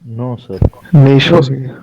No, sir. نہیں شو ہوئی ہے.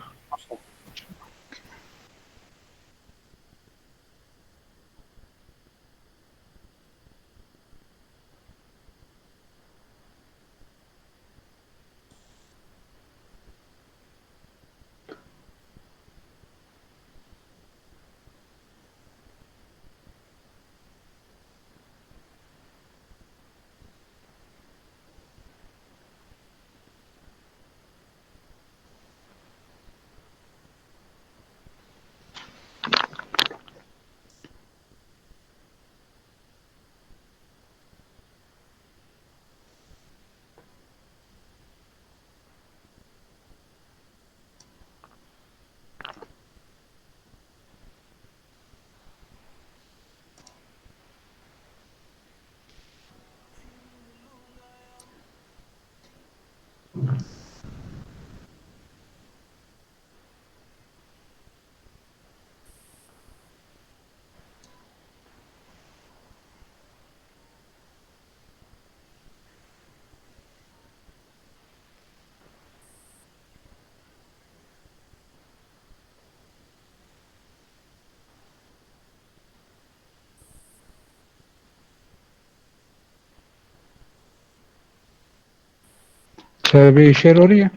اچھا ابھی شیئر ہو رہی ہے.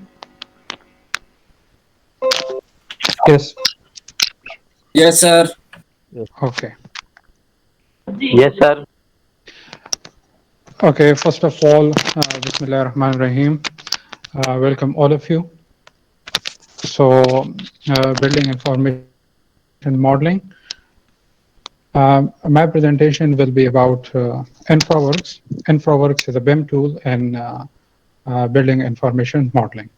یس. Yes, sir. Yes. Okay. Yes, sir. Okay, first of all, Bismillah ar-Rahman ar-Rahim. Welcome all of you. So, building information modeling. My presentation will be about InfraWorks. InfraWorks is a BIM tool in building information modeling.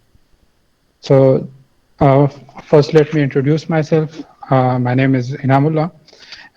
So, first let me introduce myself. My name is Inamullah,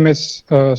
MS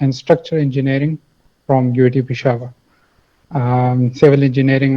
in structural engineering from UIT Peshawar. Civil engineering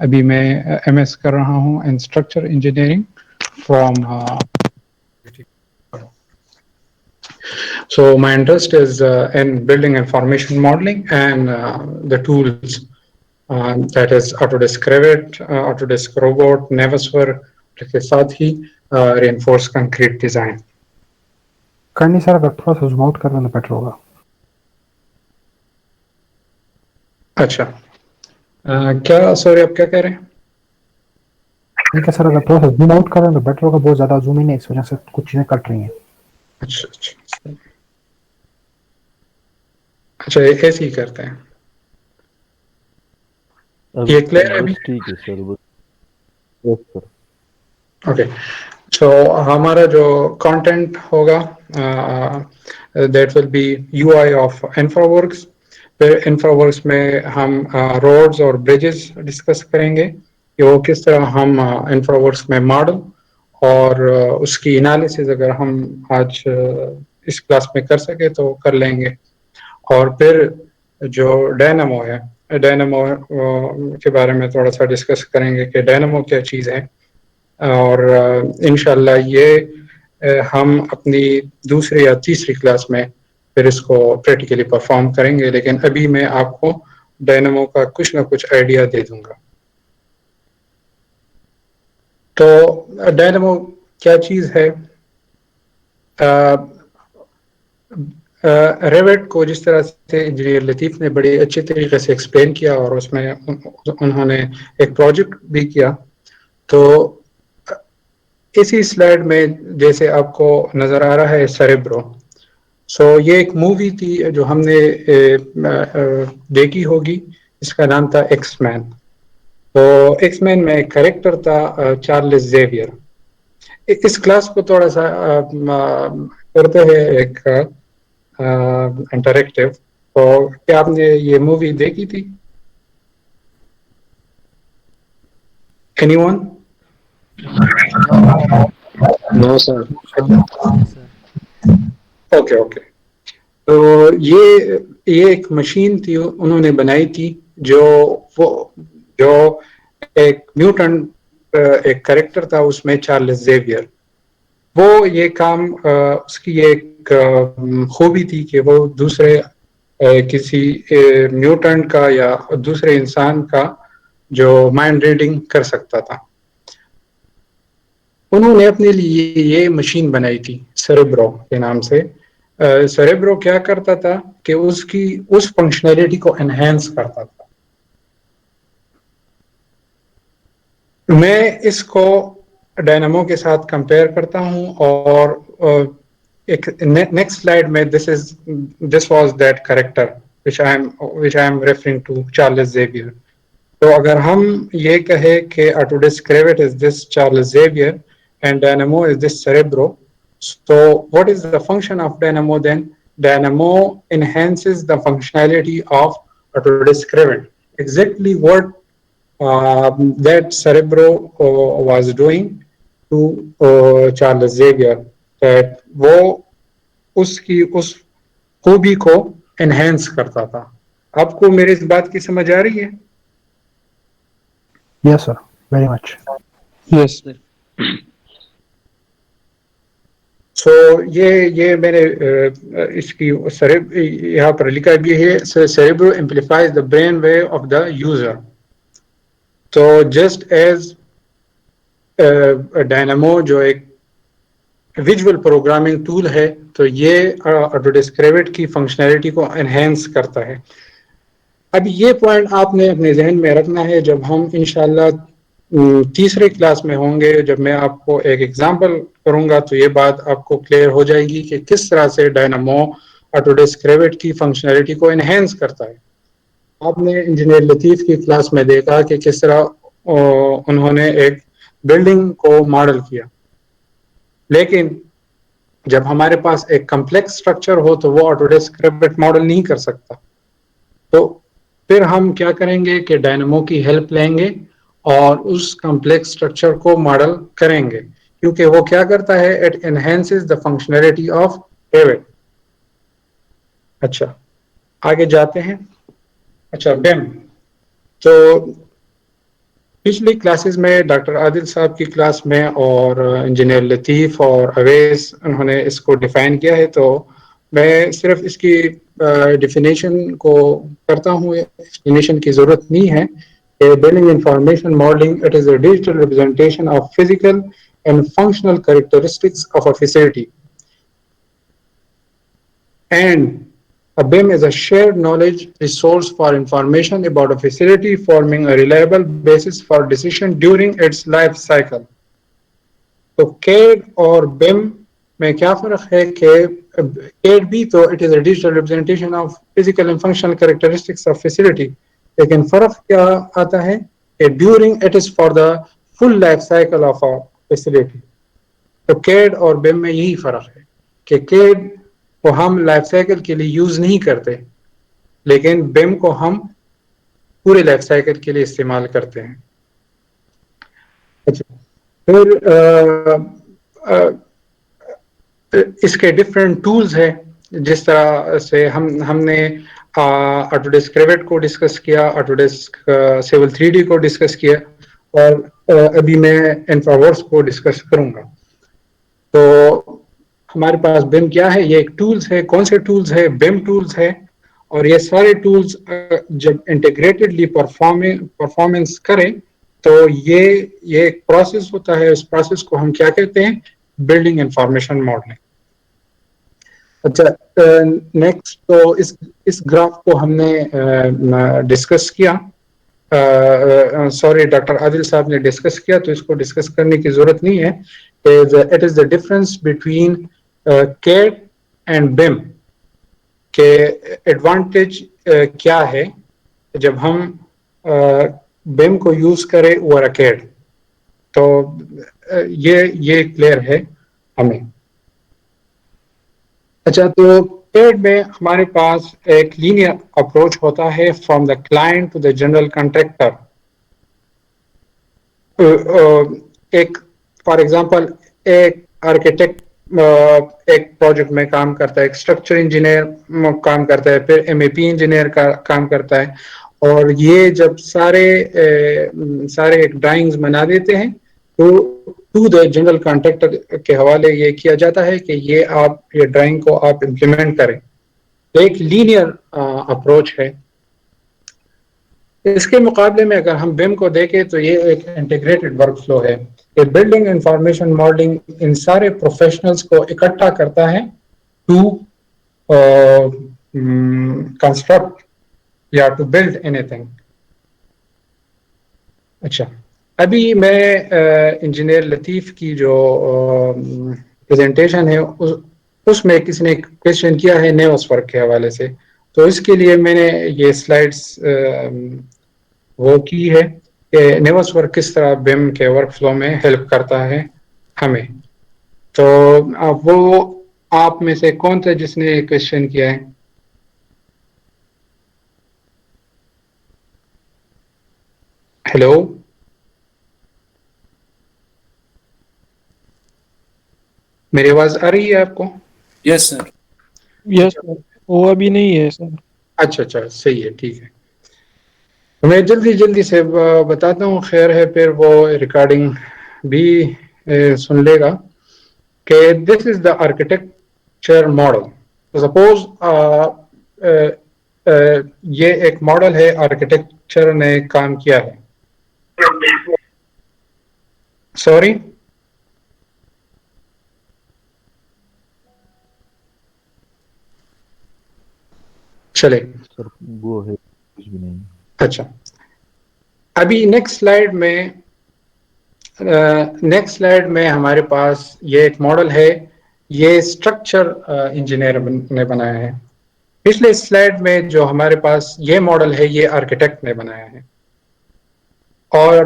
ابھی میں MS کر رہا ہوں in structural engineering from So my interest is in building information modeling and the tools that is Autodesk Revit, Autodesk Robot, Navisworks کے ساتھ ہی reinforced concrete design. کرنی سر اگر تھوڑا سا زوم آؤٹ کر لینا بیٹر ہوگا. اچھا کیا سوری آپ کیا کہہ رہے ہیں؟ ٹھیک ہے سر اگر تھوڑا سا زوم آؤٹ کر لینا تو بیٹر ہوگا. بہت زیادہ زوم ان ہے اس وجہ سے کچھ چیزیں کٹ رہی ہیں. اچھا اچھا اچھا ایسے ہی کرتے ہیں. یہ کلیئر ہے ابھی؟ بس ٹھیک ہے سر. یس سر. اوکے سو ہمارا جو کانٹینٹ ہوگا that will be U I of InfraWorks. پھر انفراورکس میں ہم روڈز اور بریجز ڈسکس کریں گے کہ وہ کس طرح ہم انفراورکس میں ماڈل اور اس کی انالیسز اگر ہم آج اس کلاس میں کر سکے تو کر لیں گے. اور پھر جو ڈائنامو ہے ڈائنامو کے بارے میں تھوڑا سا ڈسکس کریں گے کہ ڈائنامو کیا چیز ہے. اور انشاءاللہ یہ ہم اپنی دوسری یا تیسری کلاس میں پھر اس کو پریکٹیکلی پرفارم کریں گے. لیکن ابھی میں آپ کو ڈائنامو کا کچھ نہ کچھ آئیڈیا دے دوں گا. تو ڈائنامو کیا چیز ہے؟ ریوٹ کو جس طرح سے انجینئر لطیف نے بڑے اچھے طریقے سے ایکسپلین کیا اور اس میں انہوں نے ایک پروجیکٹ بھی کیا. تو اسی سلائیڈ میں جیسے آپ کو نظر آ رہا ہے سیریبرو. سو یہ ایک مووی تھی جو ہم نے دیکھی ہوگی. اس کا نام تھا ایکس مین. تو ایکس مین میں ایک کریکٹر تھا چارلس زیویئر. اس کلاس کو تھوڑا سا کرتے ہیں ایک انٹریکٹیو. تو کیا آپ نے یہ مووی دیکھی تھی؟ Any one? No, sir. Okay okay. تو یہ ایک مشین تھی انہوں نے بنائی تھی جو ایک میوٹنٹ ایک کریکٹر تھا اس میں چارلس زیویئر. وہ یہ کام اس کی ایک خوبی تھی کہ وہ دوسرے کسی میوٹنٹ کا یا دوسرے انسان کا جو مائنڈ ریڈنگ کر سکتا تھا. انہوں نے اپنے لیے یہ مشین بنائی تھی سیریبرو کے نام سے. سیریبرو کیا کرتا تھا کہ اس فنکشنلٹی کو انہینس کرتا تھا. میں اس کو ڈائنامو کے ساتھ کمپیئر کرتا ہوں اور ایک نیکسٹ سلائڈ میں this was that character which I am referring to Charles Xavier. تو اگر ہم یہ کہیں کہ Autodesk Revit is this Charles Xavier and Dynamo is this Cerebro, so what is the function of Dynamo then? Dynamo enhances the functionality of Autodesk Revit. Exactly what that Cerebro was doing to Charles Xavier, that وہ اس خوبی کو enhance کرتا تھا. آپ کو میری اس بات کی سمجھ آ رہی ہے؟ Yes, sir. Very much. Yes. سو یہ میں نے اس کی یہاں پر لکھا بھی ہے Cerebro amplifies the brain wave of the user. تو جسٹ ایز ڈائنامو جو ایک ویژول پروگرامنگ ٹول ہے تو یہ آٹوڈیسک ریوٹ کی فنکشنلٹی کو انہینس کرتا ہے. اب یہ پوائنٹ آپ نے اپنے ذہن میں رکھنا ہے جب ہم انشاءاللہ تیسرے کلاس میں ہوں گے. جب میں آپ کو ایک ایگزامپل کروں گا تو یہ بات آپ کو کلیئر ہو جائے گی کہ کس طرح سے ڈائنامو آٹوڈیسک ریوٹ کی فنکشنلٹی کو انہینس کرتا ہے. آپ نے انجینئر لطیف کی کلاس میں دیکھا کہ کس طرح انہوں نے ایک بلڈنگ کو ماڈل کیا، لیکن جب ہمارے پاس ایک کمپلیکس اسٹرکچر ہو تو وہ آٹوڈیسک ریوٹ ماڈل نہیں کر سکتا. تو پھر ہم کیا کریں گے کہ ڈائنامو کی ہیلپ لیں گے اور اس کمپلیکس اسٹرکچر کو ماڈل کریں گے، کیونکہ وہ کیا کرتا ہے it enhances the functionality of ریوٹ. اچھا آگے جاتے ہیں. اچھا بیم. تو پچھلی کلاسز میں ڈاکٹر عادل صاحب کی کلاس میں اور انجینئر لطیف اور اویس انہوں نے اس کو ڈیفائن کیا ہے، تو میں صرف اس کی ڈیفینیشن کو کرتا ہوں. ایکسپلینیشن کی ضرورت نہیں ہے. Building information modelling it is a digital representation of physical and functional characteristics of a facility. And a BIM is a shared knowledge resource for information about a facility, forming a reliable basis for decision during its life cycle. تو CAD اور BIM میں کیا فرق ہے کہ CAD بھی تو it is a digital representation of physical and functional characteristics of facility، لیکن فرق کیا آتا ہے کہ during it is for the full life cycle of a facility. تو CAD اور BIM میں یہی فرق ہے کہ CAD کو ہم لائف سائیکل کے لیے یوز نہیں کرتے، لیکن بیم کو ہم پورے لائف سائیکل کے لیے استعمال کرتے ہیں. اچھا پھر اس کے ڈفرینٹ ٹولز ہیں. جس طرح سے ہم نے آٹوڈیسک ریوٹ کو ڈسکس کیا، آٹوڈیسک سیول 3D کو ڈسکس کیا، اور ابھی میں انفراورکس کو ڈسکس کروں گا. تو ہمارے پاس بیم کیا ہے؟ یہ ایک ٹولز ہے. کون سے ٹولز ہے؟ بیم ٹولز ہے. اور یہ سارے ٹولز جب انٹیگریٹڈلی پرفارمنس کریں تو یہ ایک پروسیس ہوتا ہے. اس پروسیس کو ہم کیا کہتے ہیں؟ Building information modelling. اچھا نیکسٹ، تو اس گراف کو ہم نے ڈسکس کیا، سوری ڈاکٹر عادل صاحب نے ڈسکس کیا، تو اس کو ڈسکس کرنے کی ضرورت نہیں ہے. It is the difference between CAD and BIM کے ایڈوانٹیج کیا ہے جب ہم BIM کو یوز کریں اوور CAD. تو یہ کلیئر ہے ہمیں. اچھا تو CAD میں ہمارے پاس ایک لینئر اپروچ ہوتا ہے from the client to the general contractor. ایک فار ایگزامپل ایک آرکیٹیکٹ ایک پروجیکٹ میں کام کرتا ہے، ایک اسٹرکچر انجینئر کام کرتا ہے، پھر MEP انجینئر کا کام کرتا ہے، اور یہ جب سارے ایک ڈرائنگز بنا دیتے ہیں تو ٹو دا جنرل کانٹریکٹر کے حوالے یہ کیا جاتا ہے کہ یہ ڈرائنگ کو آپ امپلیمنٹ کریں. ایک لینئر اپروچ ہے. اس کے مقابلے میں اگر ہم بیم کو دیکھیں تو یہ ایک انٹیگریٹڈ ورک فلو ہے. کہ بلڈنگ انفارمیشن ماڈلنگ ان سارے پروفیشنلز کو اکٹھا کرتا ہے ٹو کنسٹرکٹ یا ٹو بلڈ اینی تھنگ. اچھا، ابھی میں انجینئر لطیف کی جو پریزنٹیشن ہے اس میں کسی نے کویشچن کیا ہے نیوس ورک کے حوالے سے، تو اس کے لیے میں نے یہ سلائڈس وہ کی ہے کہ نیوس ورک کس طرح بیم کے ورک فلو میں ہیلپ کرتا ہے ہمیں. تو وہ آپ میں سے کون تھا جس نے کویشچن کیا ہے؟ ہیلو، میری آواز آ رہی ہے آپ کو؟ Yes, sir. یس سر، وہ ابھی نہیں ہے سر. اچھا اچھا، صحیح ہے، ٹھیک ہے. میں جلدی سے بتاتا ہوں، خیر ہے پھر وہ ریکارڈنگ بھی سن لے گا. کہ دس is the architecture model. Suppose یہ ایک ماڈل ہے، آرکیٹیکچر نے کام کیا ہے. سوری، چلے. سر وہ ہے کچھ بھی نہیں. اچھا، ابھی نیکسٹ سلائیڈ میں ہمارے پاس یہ ایک ماڈل ہے. یہ اسٹرکچر انجینئر نے بنایا ہے. پچھلے سلائیڈ میں جو ہمارے پاس یہ ماڈل ہے یہ آرکیٹیکٹ نے بنایا ہے. اور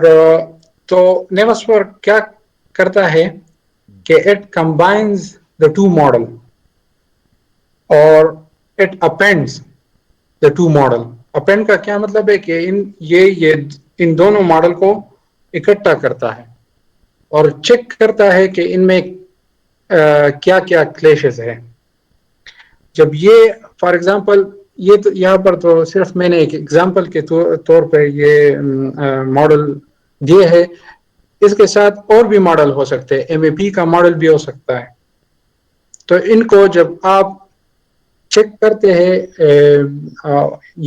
تو نیوس ورک کیا کرتا ہے کہ it combines the two model اور it appends the two model. Append کا کیا مطلب ہے کہ ان دونوں ماڈل کو اکٹھا کرتا ہے اور چیک کرتا ہے کہ ان میں کیا کیا کلیشز ہے. جب یہ فار ایگزامپل یہ تو یہاں پر تو صرف میں نے ایک ایگزامپل کے طور پہ یہ ماڈل دیے ہے. اس کے ساتھ اور بھی ماڈل ہو سکتے ہیں، ایم اے پی کا ماڈل بھی ہو سکتا ہے. تو ان کو جب آپ چیک کرتے ہیں،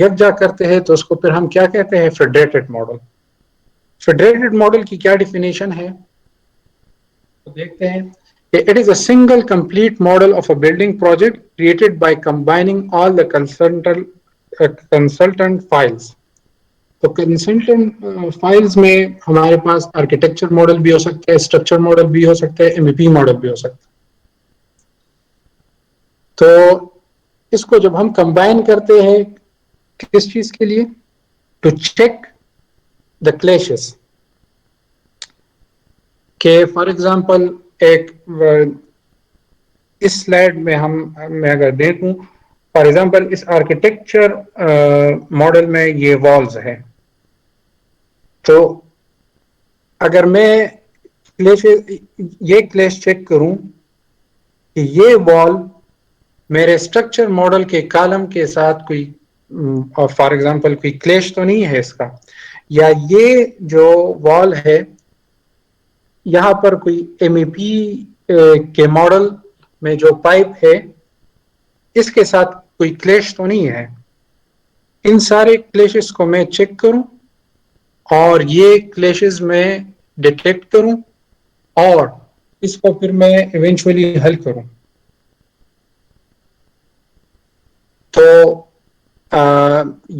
یکجا کرتے ہیں، تو اس کو پھر ہم کیا کہتے ہیں؟ Federated model. فیڈریٹڈ ماڈل کی کیا ڈیفینیشن ہے تو دیکھتے ہیں کہ it is a single complete model of a building project created by combining all the consultant files. تو کنسلٹنٹ فائلز میں ہمارے پاس آرکیٹیکچر ماڈل بھی ہو سکتا ہے، اسٹرکچر ماڈل بھی ہو سکتا ہے، ایم اے پی ماڈل بھی ہو سکتا ہے. تو اس کو جب ہم کمبائن کرتے ہیں کس چیز کے لیے؟ To check the clashes. کہ فار ایگزامپل ایک اس سلائیڈ میں میں اگر دیکھوں، فار ایگزامپل اس آرکیٹیکچر ماڈل میں یہ والز ہے. تو اگر میں یہ کلیش چیک کروں کہ یہ وال میرے اسٹرکچر ماڈل کے کالم کے ساتھ کوئی فار ایگزامپل کوئی کلیش تو نہیں ہے اس کا، یا یہ جو وال ہے یہاں پر کوئی ایم اے پی کے ماڈل میں جو پائپ ہے اس کے ساتھ کوئی کلیش تو نہیں ہے. ان سارے کلیشز کو میں چیک کروں اور یہ کلیشز میں ڈیٹیکٹ کروں اور اس کو پھر میں ایونچولی حل کروں. تو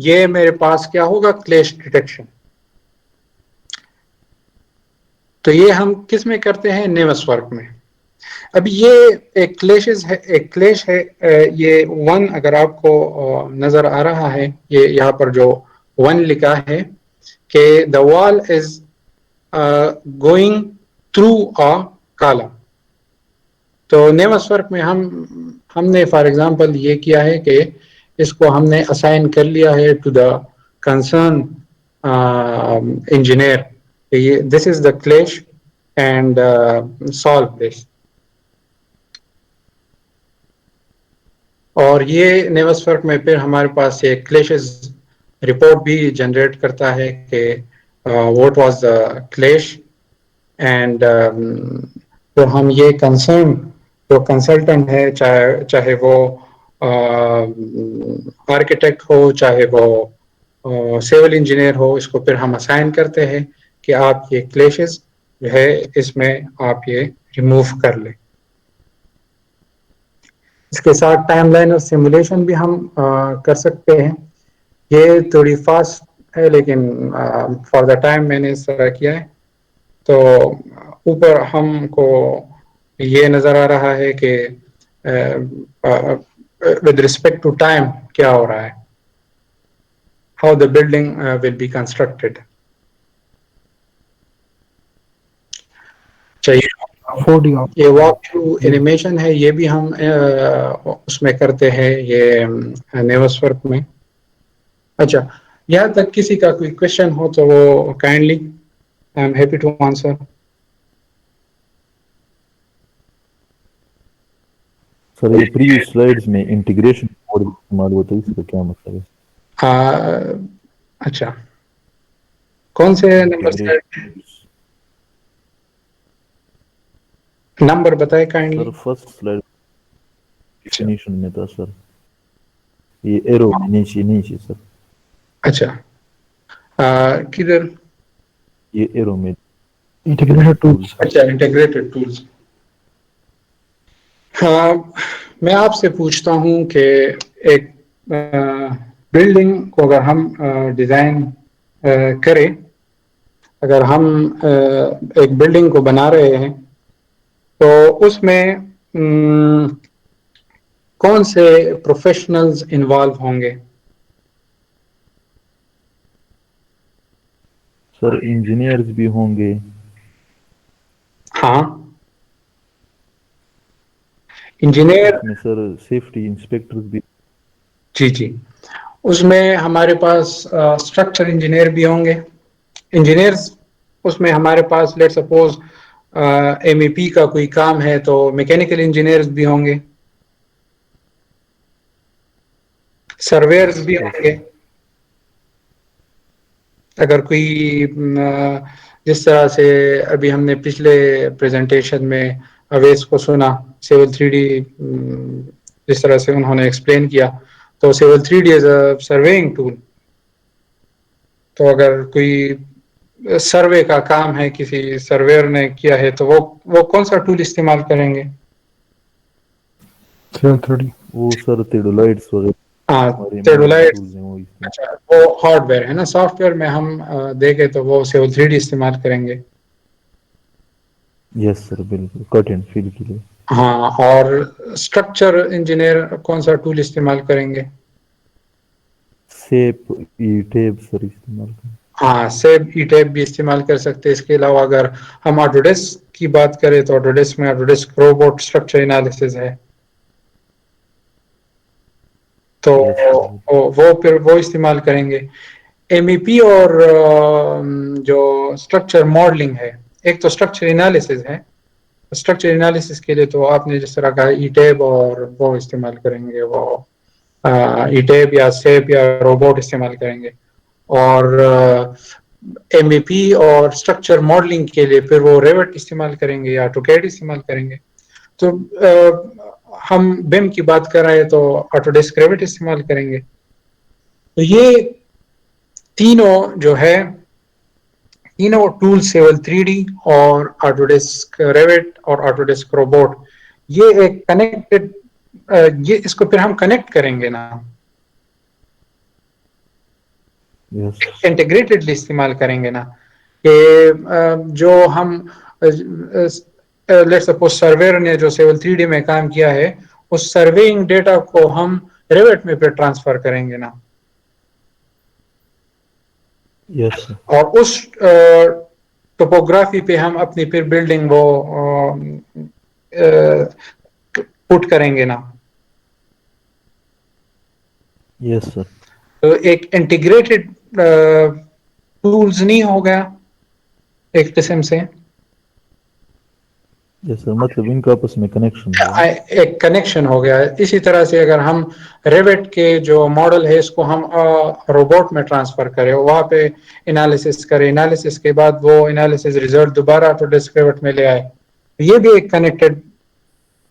یہ میرے پاس کیا ہوگا؟ Clash detection. تو یہ ہم کس میں کرتے ہیں؟ نیوس ورک میں. اب یہ ایک کلیش ہے، یہ 1 اگر آپ کو نظر آ رہا ہے، یہ یہاں پر جو 1 لکھا ہے کہ دا وال is going through a column. تو نیوس ورک میں ہم نے فار ایگزامپل یہ کیا ہے کہ اس کو ہم نے اسائن کر لیا ہے to the concern engineer. This is the clash and solve this. اور یہ نیوس ورک میں پھر ہمارے پاس یہ کلیشز رپورٹ بھی جنریٹ کرتا ہے کہ what was the clash. And تو ہم یہ کنسرن جو کنسلٹنٹ ہے چاہے وہ آرکیٹیکٹ ہو چاہے وہ سول انجینئر ہو، اس کو پھر ہم اسائن کرتے ہیں کہ آپ یہ کلیشز جو ہے اس میں آپ یہ ریموو کر لیں. اس کے ساتھ ٹائم لائن اور سیمولیشن بھی ہم کر سکتے ہیں. یہ تھوڑی فاسٹ ہے لیکن فار دا ٹائم میں نے اس طرح کیا ہے. تو اوپر ہم کو یہ نظر آ رہا ہے کہ with respect to time کیا ہو رہا ہے, how the building will be constructed. چاہیے 4D آپ یہ واک تھرو اینیمیشن ہے, یہ بھی ہم اس میں کرتے ہیں یہ نیوس ورک میں. اچھا, یہاں تک کسی کا کوئی کوشچن ہو تو وہ kindly I am happy to answer. Sir یہ پریویس سلائیڈز میں انٹیگریشن موڈ استعمال ہوتا ہے, اس کا کیا مطلب ہے؟ اچھا, کون سے نمبر سے نمبر بتائے کائنڈلی. سر فرسٹ سلائیڈ ڈیفینیشن میں تھا سر, یہ ایرو میں نیچے سر. اچھا, کدھر؟ یہ ایرو میں انٹیگریٹڈ ٹولز. اچھا, انٹیگریٹڈ ٹولز. ہاں, میں آپ سے پوچھتا ہوں کہ ایک بلڈنگ کو اگر ہم ڈیزائن کریں, اگر ہم ایک بلڈنگ کو بنا رہے ہیں تو اس میں کون سے پروفیشنلز انوالو ہوں گے؟ سر انجینئرز بھی ہوں گے. ہاں, انجینئر. اس میں سر سیفٹی انسپیکٹرز بھی. جی جی, اس میں ہمارے پاس اسٹرکچر انجینئر بھی ہوں گے. انجینئرز اس میں ہمارے پاس لیٹ سپوز ایم ای پی کا کوئی کام ہے تو میکینیکل انجینئرز بھی ہوں گے, سرویئرز بھی ہوں گے. اگر کوئی جس طرح سے ابھی ہم نے پچھلے پریزنٹیشن میں اویس کو سنا, سیول 3D جس طرح سے انہوں نے ایکسپلین کیا, تو سیول 3D از اے سرویئنگ ٹول. تو اگر کوئی سروے کا کام ہے کسی سرویئر نے کیا ہے تو وہ کون سا ٹول استعمال کریں گے؟ Civil 3D. وہ سر تھیڈولائٹس وغیرہ. ہاں, اچھا, وہ ہارڈ ویئر ہے نا. سافٹ ویئر میں ہم دیکھیں تو وہ سیول 3D استعمال کریں گے. یس سر, بالکل کٹ اینڈ فل کے لیے. ہاں, اور اسٹرکچر انجینئر کون سا ٹول استعمال کریں گے؟ سیپ ای ٹیپ سر استعمال کریں. ہاں, سیب ای ٹیپ بھی استعمال کر سکتے. اس کے علاوہ اگر ہم آٹوڈیسک کی بات کریں تو آٹوڈیسک میں آٹوڈیسک روبوٹ اسٹرکچر انالیسز ہے, تو وہ پھر وہ استعمال کریں گے. ایم ای پی اور جو اسٹرکچر ماڈلنگ ہے, ایک تو اسٹرکچر انالیسز ہے. اسٹرکچر انالیسز کے لیے تو آپ نے جس طرح کہا ای ٹیب اور وہ استعمال کریں گے, وہ ای ٹیب یا سیپ یا روبوٹ استعمال کریں گے. اور ایم ای پی اور اسٹرکچر ماڈلنگ کے لیے پھر وہ ریوٹ استعمال کریں گے یا آٹوکیڈ استعمال کریں گے. تو ہم بیم کی بات کر رہے ہیں تو آٹوڈیسک ریوٹ استعمال کریں گے. تو یہ تینوں جو ہے, تینوں ٹول سیول 3D اور آٹوڈیسک ریوٹ اور آٹوڈیسک روبوٹ, یہ ایک کنیکٹڈ, یہ اس کو پھر ہم کنیکٹ کریں گے نا, انٹیگریٹڈلی استعمال کریں گے نا. کہ جو ہم لیٹس سپوز سرویئر نے جو سیول 3D میں کام کیا ہے, اس سرویئنگ ڈیٹا کو ہم ریوٹ میں پھر ٹرانسفر کریں گے نا, یس سر. اور اس ٹوپوگرافی پہ ہم اپنی پھر بلڈنگ وہ پٹ کریں گے نا. یس سر. تو ایک انٹیگریٹڈ ٹولز نہیں ہو گیا ایک قسم سے. یس سر, مطلب ان کا آپس میں کنیکشن ہے, ایک کنیکشن ہو گیا. اسی طرح سے اگر ہم ریوٹ کے جو ماڈل ہے اس کو ہم روبوٹ میں ٹرانسفر کریں, وہاں پہ انالیسس کریں, انالیسس کے بعد وہ انالیسس ریزلٹ دوبارہ آٹوڈیسک ریوٹ میں لے آئے, یہ بھی ایک connected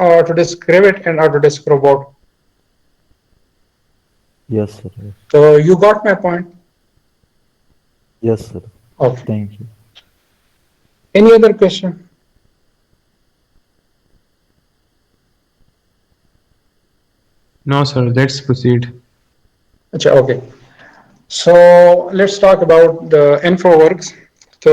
Autodesk Revit and Autodesk Robot. Yes, sir. Yes. So you got my point. Yes, sir. Okay. Thank you. Any other question? No, sir. Let's proceed. Achha, okay. So let's talk about the InfraWorks. So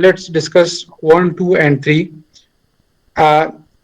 let's discuss 1, 2 and 3.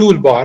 toolbar,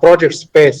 project space,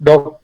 doc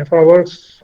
InfraWorks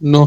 No.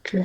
okay.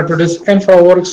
Autodesk InfraWorks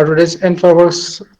Autodesk InfraWorks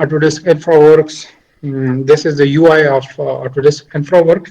Autodesk InfraWorks, this is the UI of Autodesk InfraWorks.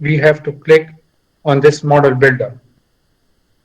we have to click on this model builder.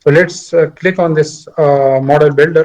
So let's click on this model builder.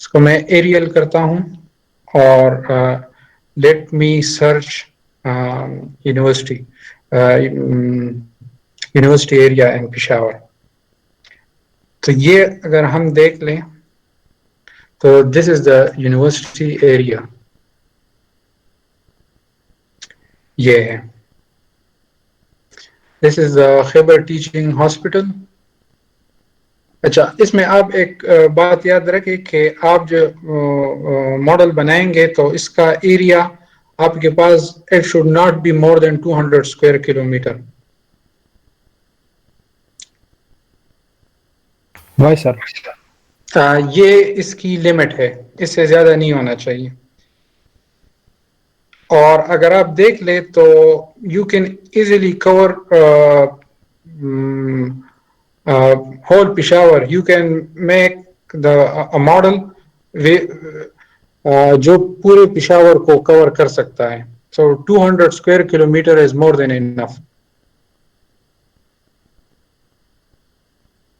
اس کو میں aerial کرتا ہوں اور let me search university area in Peshawar. تو یہ اگر ہم دیکھ لیں تو this is the university area, یہ ہے. دس is the Khyber teaching hospital. اچھا، اس میں آپ ایک بات یاد رکھیں کہ آپ جو ماڈل بنائیں گے تو اس کا ایریا آپ کے پاس it should not be more than 200 square kilometre. Why sir? یہ اس کی لمٹ ہے، اس سے زیادہ نہیں ہونا چاہیے. اور اگر آپ دیکھ لیں تو you can easily cover whole Peshawar. You can make a model جو پورے پشاور کو کور کر سکتا ہے. So 200 square kilometer is more than enough.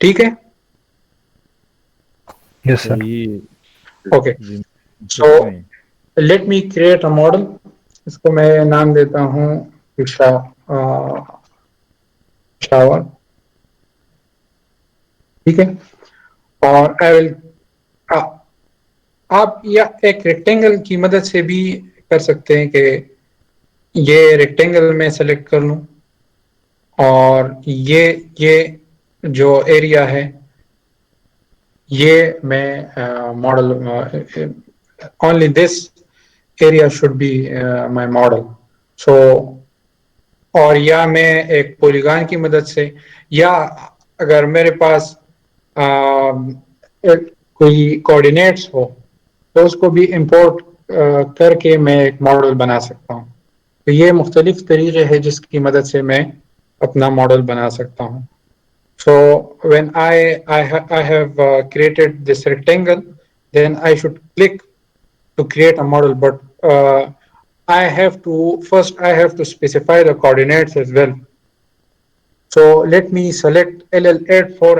ٹھیک ہے؟ Yes sir. Okay, so let me create a model. اس کو میں نام دیتا ہوں پشاور. ٹھیک ہے، اور آپ یا ایک ریکٹینگل کی مدد سے بھی کر سکتے ہیں کہ یہ ریکٹینگل میں سلیکٹ کر لوں اور یہ جو ایریا ہے یہ میں model only this area should be my model. So اور یا میں ایک پولیگان کی مدد سے، یا اگر میرے پاس کوئی کوآرڈینیٹس ہو تو اس کو بھی امپورٹ کر کے میں ایک ماڈل بنا سکتا ہوں. تو یہ مختلف طریقے ہیں جس کی مدد سے میں اپنا ماڈل بنا سکتا ہوں. So when I have created this rectangle, then I should click to create a model, but I have to specify the coordinates as well. So let me select LL84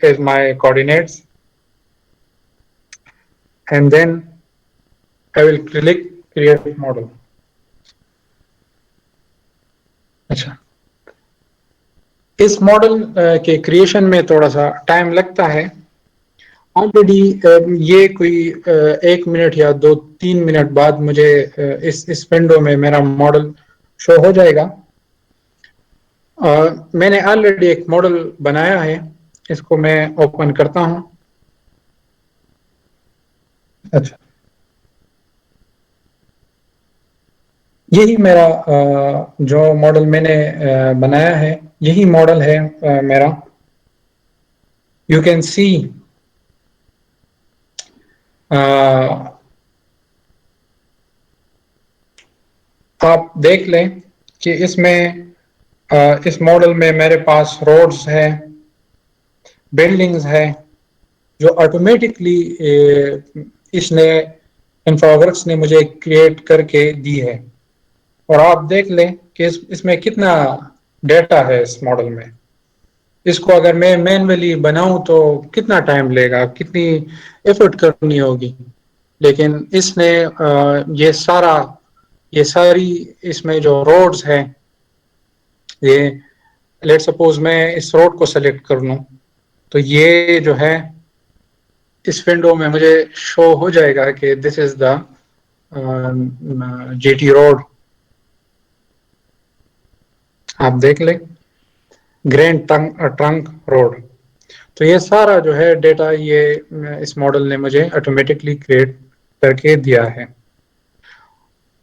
as my coordinates, and then I will click create model. اچھا، اس model کے creation میں تھوڑا سا time لگتا ہے. Already یہ کوئی 1 minute یا 2-3 منٹ بعد مجھے اس ونڈو میں میرا ماڈل شو ہو جائے گا. میں نے آلریڈی ایک ماڈل بنایا ہے، اس کو میں اوپن کرتا ہوں. اچھا، یہی میرا جو ماڈل میں نے بنایا ہے، یہی ماڈل ہے میرا. یو کین سی آپ دیکھ لیں کہ اس ماڈل میں میرے پاس روڈز ہے، بلڈنگز ہے، جو آٹومیٹکلی اس نے انفراورکس نے مجھے کریٹ کر کے دی ہے. اور آپ دیکھ لیں کہ اس میں کتنا ڈیٹا ہے اس ماڈل میں. اس کو اگر میں مینولی بناؤں تو کتنا ٹائم لے گا، کتنی ایفرٹ کرنی ہوگی. لیکن اس نے یہ ساری اس میں جو روڈز ہیں، یہ لیٹ سپوز میں اس روڈ کو سلیکٹ کر لوں تو یہ جو ہے اس ونڈو میں مجھے شو ہو جائے گا کہ دس is the J T road. آپ دیکھ لیں، گرینڈ ٹرنک روڈ. تو یہ سارا جو ہے ڈیٹا یہ اس ماڈل نے مجھے آٹومیٹکلی کریٹ کر کے دیا ہے.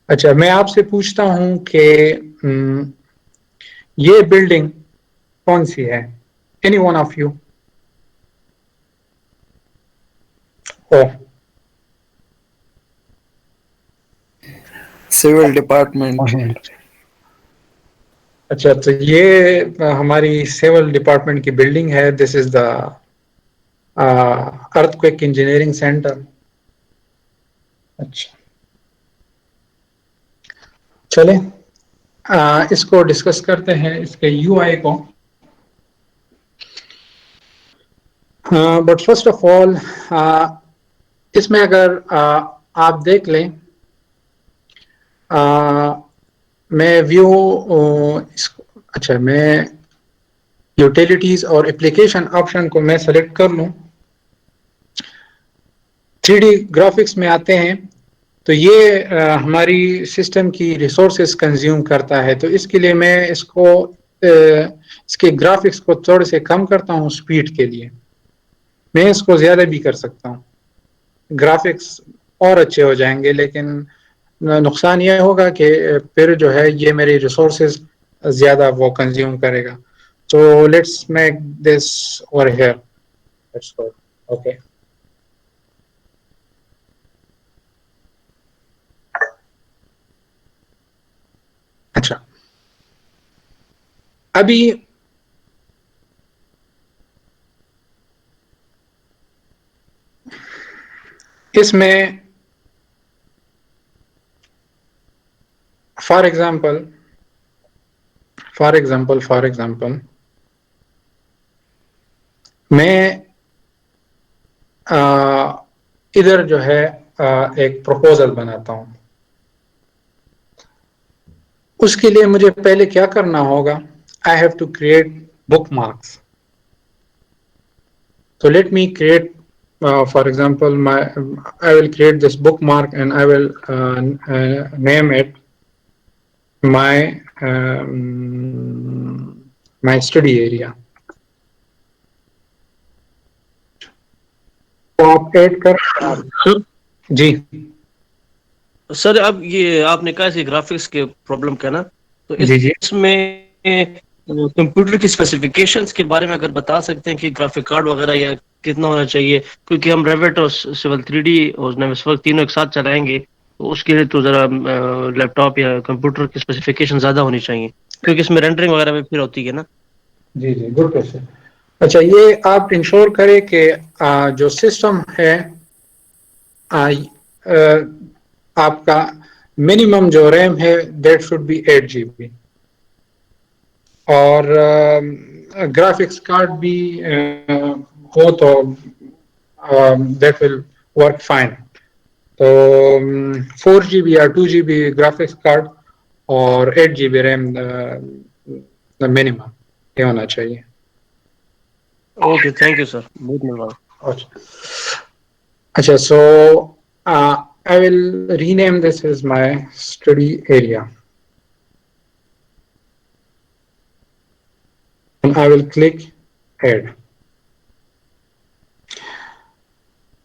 اچھا، میں آپ سے پوچھتا ہوں کہ یہ بلڈنگ کون سی ہے؟ Any one of you? Civil department. اچھا، تو یہ ہماری سول ڈپارٹمنٹ کی بلڈنگ ہے. دس is the earth quick engineering centre. اچھا، چلیں اس کو ڈسکس کرتے ہیں، اس کے یو آئی کو. بٹ فرسٹ آف آل اس میں اگر آپ دیکھ لیں میں ویو اچھا میں یوٹیلیٹیز اور اپلیکیشن آپشن کو میں سلیکٹ کر لوں 3D گرافکس میں آتے ہیں تو یہ ہماری سسٹم کی ریسورسز کنزیوم کرتا ہے تو اس کے لیے میں اس کو اس کے گرافکس کو تھوڑے سے کم کرتا ہوں سپیڈ کے لیے میں اس کو زیادہ بھی کر سکتا ہوں گرافکس اور اچھے ہو جائیں گے لیکن نقصان یہ ہوگا کہ پھر جو ہے یہ میری ریسورسز زیادہ وہ کنزیوم کرے گا so let's make this over here let's go okay اچھا ابھی اس میں فار ایگزامپل میں ادھر جو ہے ایک پروپوزل بناتا ہوں اس کے لیے مجھے پہلے کیا کرنا ہوگا I have to create bookmarks so let me create for example I will create this bookmark and I will name it my study area تو آپ ایڈ کر جی سر اب یہ آپ نے کہا کہ گرافکس کے پرابلم کا نا تو اس میں کمپیوٹر کی اسپیسیفکیشنز کے بارے میں اگر بتا سکتے ہیں کہ گرافک کارڈ وغیرہ یا کتنا ہونا چاہیے کیونکہ ہم ریوٹ اور سول 3D اور اس وقت تینوں ایک ساتھ چلائیں گے تو اس کے لیے تو ذرا لیپ ٹاپ یا کمپیوٹر کی اسپیسیفکیشن زیادہ ہونی چاہیے کیونکہ اس میں رینڈرنگ وغیرہ بھی پھر ہوتی ہے نا. جی گڈ کوشچن. اچھا یہ آپ انشور کریں کہ جو سسٹم ہے آپ کا منیمم جو ریم ہے دیٹ شوڈ بی 8 GB اور گرافکس کارڈ بھی ہو تو دیٹ ول ورک فائن. تو 4 GB یا 2 GB گرافکس کارڈ اور 8 GB ریم منیمم یہ ہونا چاہیے. اوکے تھینک یو سر بہت مہربانی. اچھا سو I will rename this as my study area and I will click add.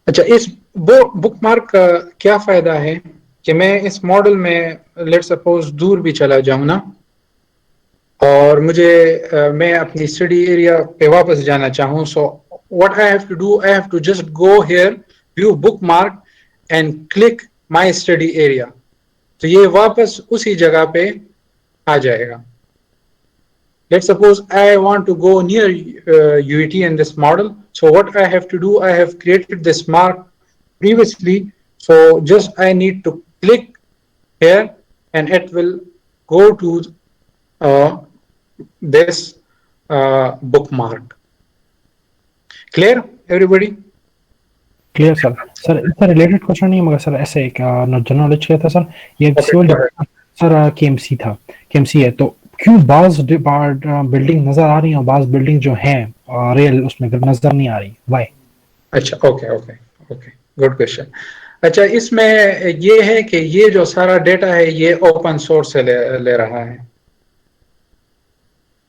اچھا اس بک مارک کا کیا فائدہ ہے کہ میں اس ماڈل میں لیٹ سپوز دور بھی چلا جاؤں نا اور مجھے میں اپنی اسٹڈی ایریا پہ واپس جانا چاہوں سو what I have to do I have to just go here view bookmark and click my study area تو یہ واپس اسی جگہ پہ آ جائے گا. Let's suppose I want to go near UET in this model. So what I have to do, I have created this mark previously. So just I need to click here and it will go to this bookmark. Clear, everybody? Clear, sir. Sir, it's a related question نہیں مگر سر ایسے ایک general knowledge کیا تھا سر یہ سر KMC تھا KMC ہے تو کیوں بعض بلڈنگ نظر آ رہی ہیں اور بعض بلڈنگ جو ہیں ریل اس میں نظر نہیں آ رہی وائی؟ اچھا اوکے گڈ کوشچن. اچھا اس میں یہ ہے کہ یہ جو سارا ڈیٹا ہے یہ اوپن سورس سے لے رہا ہے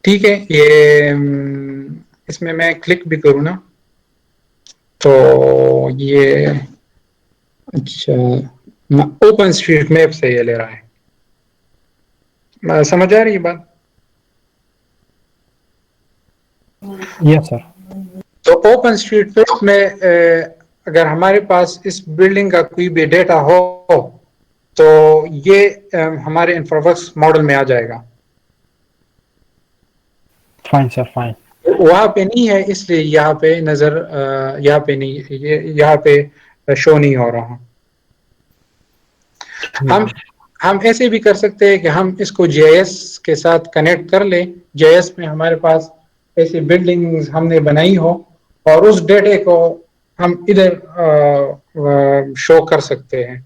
ٹھیک ہے. یہ اس میں میں کلک بھی کروں نا تو یہ اچھا اوپن اسٹریٹ میپ سے یہ لے رہا ہے. سمجھ آ رہی ہے بات؟ یس سر. تو اوپن اسٹریٹ میپ میں اگر ہمارے پاس اس بلڈنگ کا کوئی بھی ڈیٹا ہو تو یہ ہمارے انفراورکس ماڈل میں آ جائے گا. Fine sir fine. وہاں پہ نہیں ہے اس لیے یہاں پہ نظر یہاں پہ نہیں یہاں پہ شو نہیں ہو رہا. ہم ایسے بھی کر سکتے ہیں کہ ہم اس کو GIS کے ساتھ کنیکٹ کر لیں. GIS میں ہمارے پاس ایسی بلڈنگ ہم نے بنائی ہو اور اس ڈیٹے کو ہم ادھر شو کر سکتے ہیں.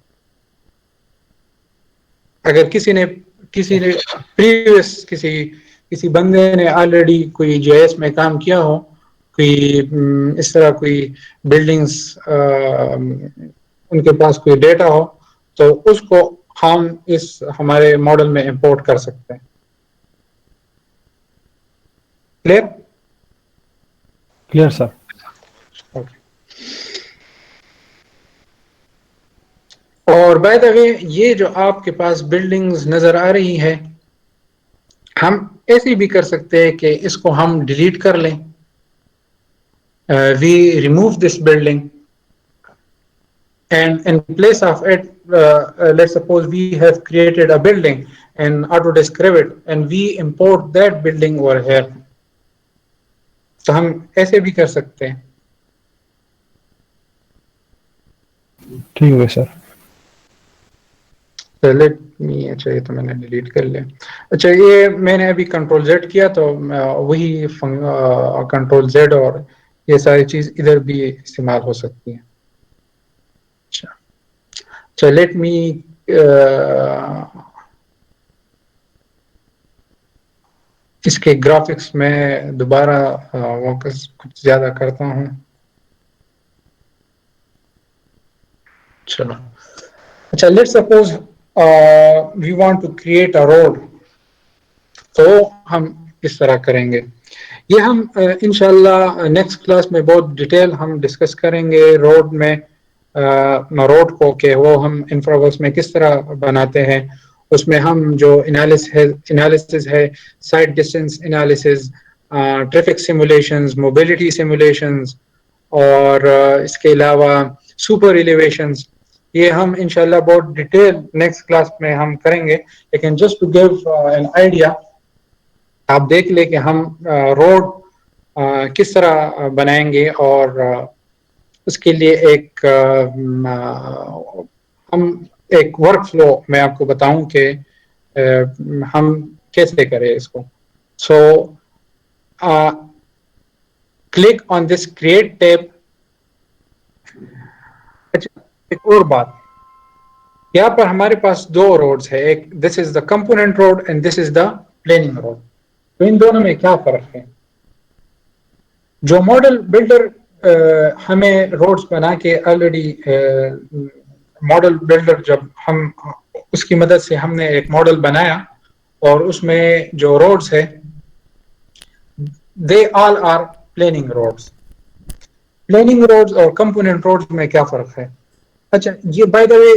اگر کسی نے پریویس کسی بندے نے آلریڈی کوئی جی ایس میں کام کیا ہو, کوئی اس طرح کوئی بلڈنگز ان کے پاس کوئی ڈیٹا ہو, تو اس کو ہم اس ہمارے ماڈل میں امپورٹ کر سکتے ہیں. کلیئر؟ کلیئر سر. اور بائی دا وے یہ جو آپ کے پاس بلڈنگز نظر آ رہی ہے, ہم ایسے بھی کر سکتے ہیں کہ اس کو ہم ڈیلیٹ کر لیں. We remove this building and in place of it let's suppose we have created a building and Autodesk Revit and we import that building over here. تو ہم ایسے بھی کر سکتے ہیں. ٹھیک ہے سر. اچھا یہ تو میں نے ڈیلیٹ کر لیا. اچھا یہ میں نے ابھی کنٹرول زیڈ کیا تو وہی کنٹرول زیڈ اور یہ ساری چیز ادھر بھی استعمال ہو سکتی ہیں. اچھا لیٹ می اس کے گرافکس میں دوبارہ فوکس کچھ زیادہ کرتا ہوں. چلو اچھا let suppose we want to create a road, تو ہم اس طرح کریں گے. یہ ہم انشاءاللہ نیکسٹ کلاس میں بہت ڈیٹیل ہم ڈسکس کریں گے روڈ میں, روڈ کو کہ وہ ہم انفراورکس میں کس طرح بناتے ہیں. اس میں ہم جو انالیسز ہے, sight distance analysis, traffic simulations, mobility simulations, اور اس کے علاوہ سپر ایلیویشنز, یہ ہم انشاءاللہ بہت ڈیٹیل نیکسٹ کلاس میں ہم کریں گے. لیکن just to give an idea, آپ دیکھ لیں کہ ہم روڈ کس طرح بنائیں گے, اور اس کے لیے ہم ایک ورک فلو میں آپ کو بتاؤں کہ ہم کیسے کریں اس کو. So click on this create tab. ایک اور بات, یہاں پر ہمارے پاس دو روڈز ہے, ایک this is the component road and this is the planning road. تو ان دونوں میں کیا فرق ہے؟ جو ماڈل بلڈر ہمیں روڈز بنا کے آلریڈی ماڈل بلڈر جب ہم اس کی مدد سے ہم نے ایک ماڈل بنایا, اور اس میں جو روڈز ہے they all are planning roads. Planning roads اور کمپوننٹ روڈز میں کیا فرق ہے؟ اچھا یہ by the way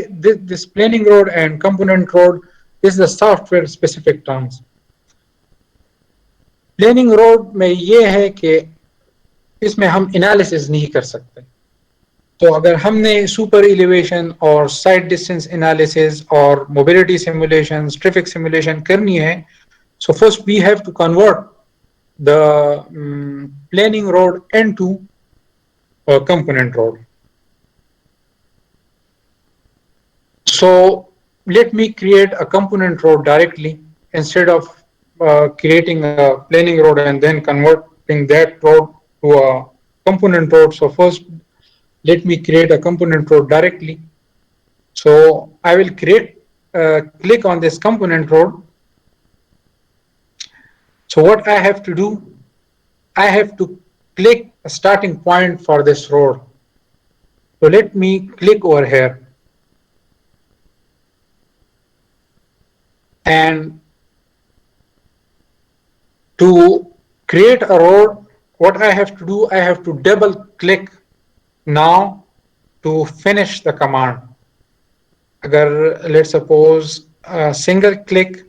this planning road and component road is the soft where specific terms. Planning road میں یہ ہے کہ اس میں ہم انالیسز نہیں کر سکتے. تو اگر ہم نے سپر ایلیویشن اور سائٹ ڈسٹینس انالیسز اور موبلٹی سیمولیشن, ٹریفک سیمولیشن کرنی ہے, so first we have to convert the planning road into component road. So let me create a component road directly instead of creating a planning road and then converting that road to a component road. So first let me create a component road directly. So I will click on this component road. So what I have to do, I have to click a starting point for this road. So let me click over here. And to create a road, what I have to do, I have to double click now to finish the command. Agar let's suppose single click,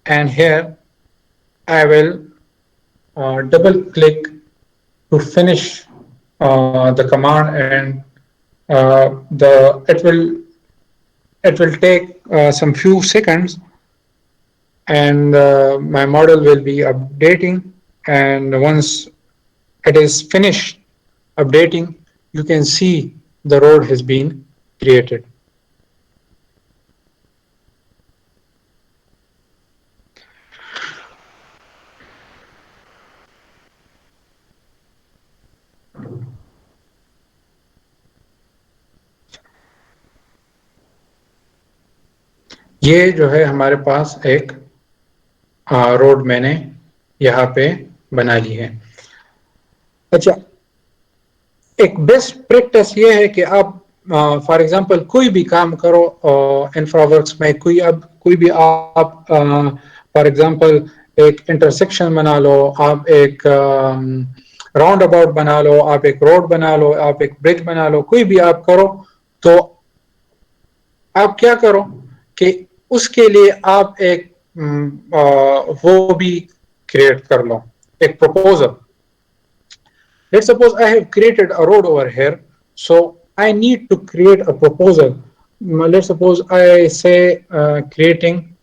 and here I will double click to finish the command, and it will take some few seconds, and my model will be updating, and once it is finished updating, you can see the road has been created. یہ جو ہے ہمارے پاس ایک road میں نے یہاں پہ بنا لی ہے. اچھا، ایک بیسٹ پریکٹس یہ ہے کہ آپ فار ایگزامپل کوئی بھی کام کرو انفرا ورکس میں، کوئی بھی آپ فار ایگزامپل ایک انٹرسیکشن بنا لو، آپ ایک راؤنڈ اباؤٹ بنا لو، آپ ایک روڈ بنا لو، آپ ایک برج بنا لو، کوئی بھی آپ کرو، تو آپ کیا کرو کہ اس کے لیے آپ ایک وہ بھی کریٹ کر لو، ایک proposal. Let's suppose I have created a road over here, so I need to create a proposal. Let's suppose I say creating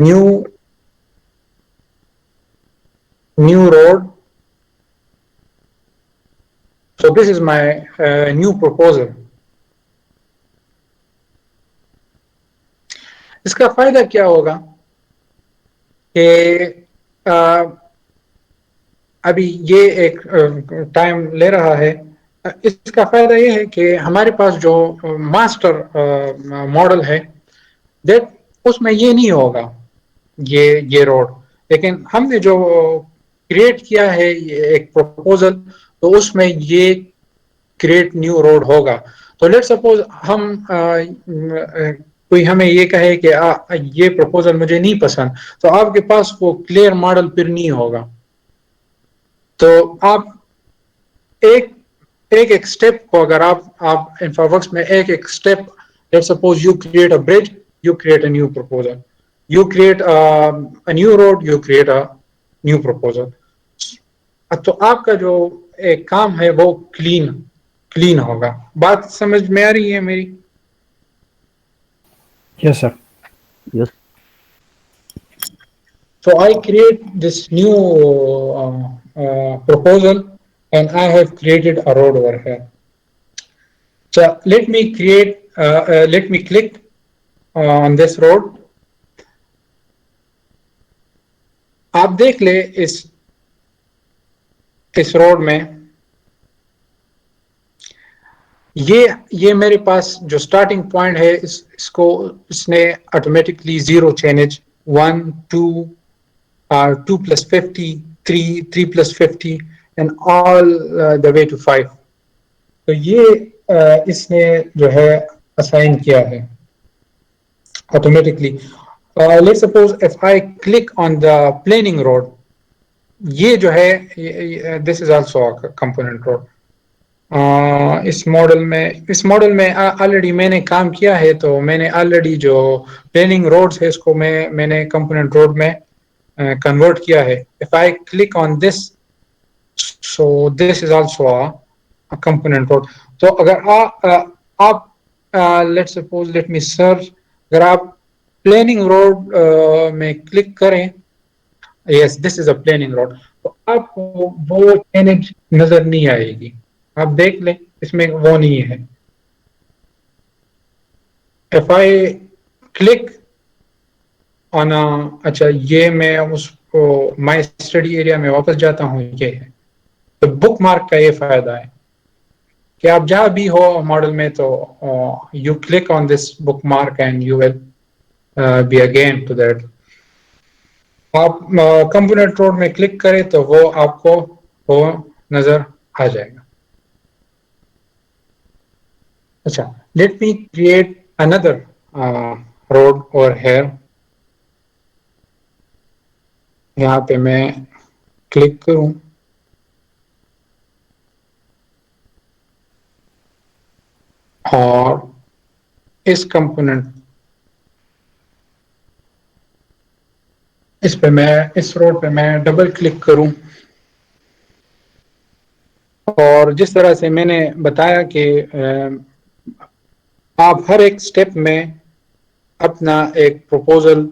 new road. So this is my new proposal. اس کا فائدہ کیا ہوگا کہ ابھی یہ ایک ٹائم لے رہا ہے. اس کا فائدہ یہ ہے کہ ہمارے پاس جو ماسٹر ماڈل ہے اس میں یہ نہیں ہوگا یہ روڈ، لیکن ہم نے جو کریٹ کیا ہے ایک پروپوزل، تو اس میں یہ کریٹ نیو روڈ ہوگا. تو لیٹ سپوز ہم کوئی ہمیں یہ کہے کہ یہ پروپوزل مجھے نہیں پسند، تو آپ کے پاس وہ کلیئر ماڈل پھر نہیں ہوگا. تو آپ ایک اسٹیپ کو اگر آپ انفرا ورکس میں ایک step, let suppose you create a bridge, you create a new proposal, you create a new road, you create a new proposal. تو آپ کا جو ایک کام ہے وہ کلین ہوگا. بات سمجھ میں آ رہی ہے میری؟ یس سر. Yes. So I create this new proposal and I have created a road over here. So let me click on this road. آپ دیکھ لیں اس روڈ میں یہ میرے پاس جو سٹارٹنگ پوائنٹ ہے اس نے automatically 0 change 1 2 2 plus 50 3 plus 50 and all the way to 5. تو یہ اس نے جو ہے اسائن کیا ہے automatically. Let's suppose if I click on the planing road, یہ جو ہے this is also a component road. اس ماڈل میں آلریڈی میں نے کام کیا ہے، تو میں نے آلریڈی جو پلاننگ روڈز ہے اس کو میں نے کمپوننٹ روڈ میں کنورٹ کیا ہے. if I click on this, so this is also a component road. تو اگر آپ let's suppose let me search، اگر آپ پلاننگ روڈ میں کلک کریں، yes this is a planning road، تو آپ کو وہ چینج نظر نہیں آئے گی. آپ دیکھ لیں اس میں وہ نہیں ہے. if I click on اچھا یہ میں اس کو مائی اسٹڈی ایریا میں واپس جاتا ہوں، یہ ہے. تو بک مارک کا یہ فائدہ ہے کہ آپ جہاں بھی ہو ماڈل میں، تو you click on this bookmark and you will be again to that. آپ کمپوننٹ روڈ میں کلک کریں تو وہ آپ کو وہ نظر آ جائے گا. اچھا، late me create another road over here. یہاں پہ میں کلک کروں اور اس کمپوننٹ اس روڈ پہ میں ڈبل کلک کروں، اور جس طرح سے میں نے بتایا کہ آپ ہر ایک سٹیپ میں اپنا ایک پروپوزل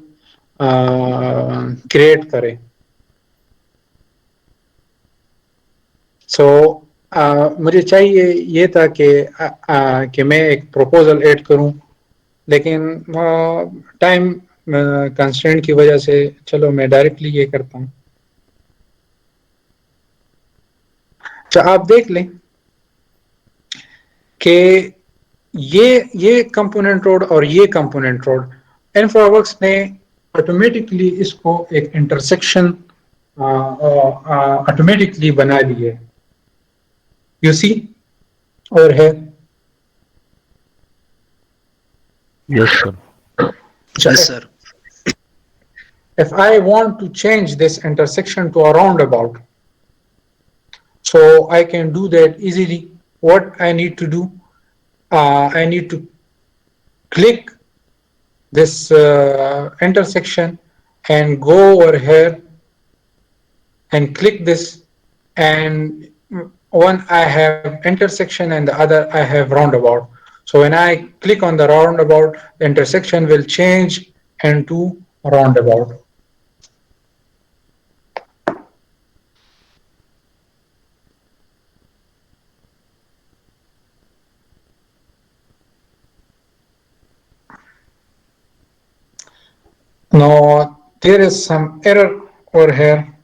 کریٹ کریں. سو مجھے چاہیے یہ تھا کہ میں ایک پروپوزل ایڈ کروں، لیکن ٹائم کنسٹرینٹ کی وجہ سے چلو میں ڈائریکٹلی یہ کرتا ہوں. اچھا، آپ دیکھ لیں کہ یہ کمپوننٹ روڈ اور یہ کمپوننٹ روڈ انفراورکس نے آٹومیٹکلی اس کو ایک انٹرسیکشن آٹومیٹکلی بنا لی ہے. یو سی اور ہے. Yes, sir. Yes, sir. If I want to change this intersection to a roundabout, so I can do that easily. What I need to do, I need to click this intersection and go over here and click this, and one I have intersection and the other I have roundabout. So when I click on the roundabout, the intersection will change into roundabout. Now there is some error over here.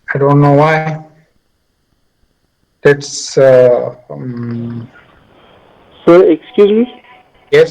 I don't know why. Let's Sir, excuse me. yes.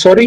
Sorry.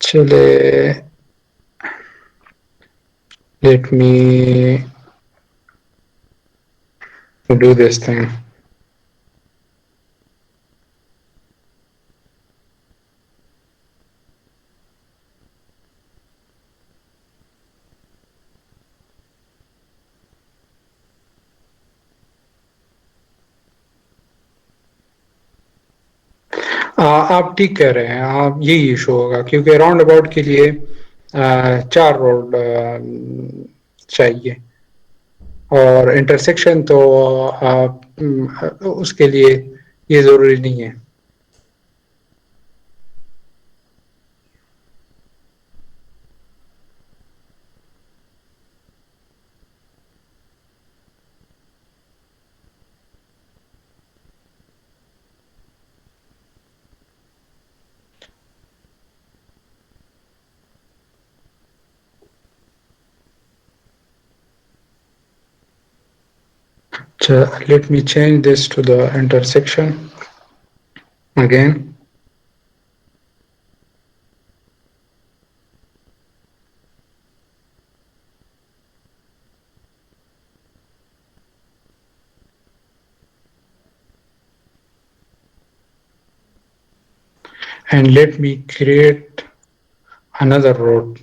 چلے, let me do this thing. آپ ٹھیک کہہ رہے ہیں, آپ یہی issue ہوگا کیونکہ راؤنڈ اباؤٹ کے لیے 4 روڈ چاہیے اور انٹرسیکشن تو اس کے لیے یہ ضروری نہیں ہے. Let me change this to the intersection again. And let me create another road.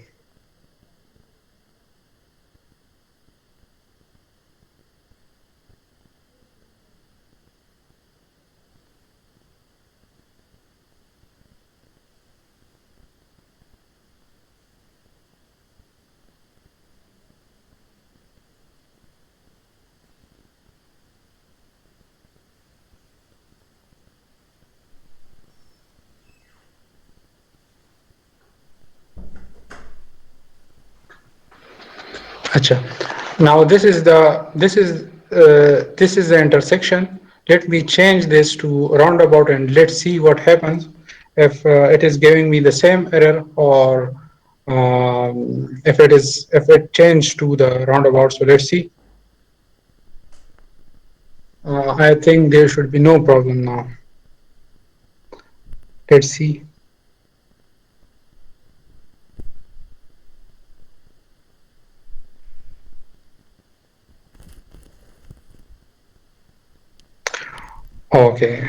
Acha. Now this is the intersection. Let me change this to roundabout and let's see what happens if it is giving me the same error or if it changed to the roundabout. So let's see. I think there should be no problem now. Let's see. Okay,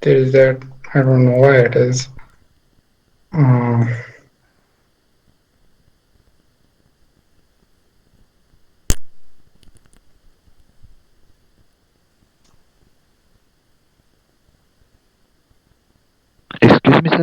there is that. I don't know why it is. Excuse me, sir.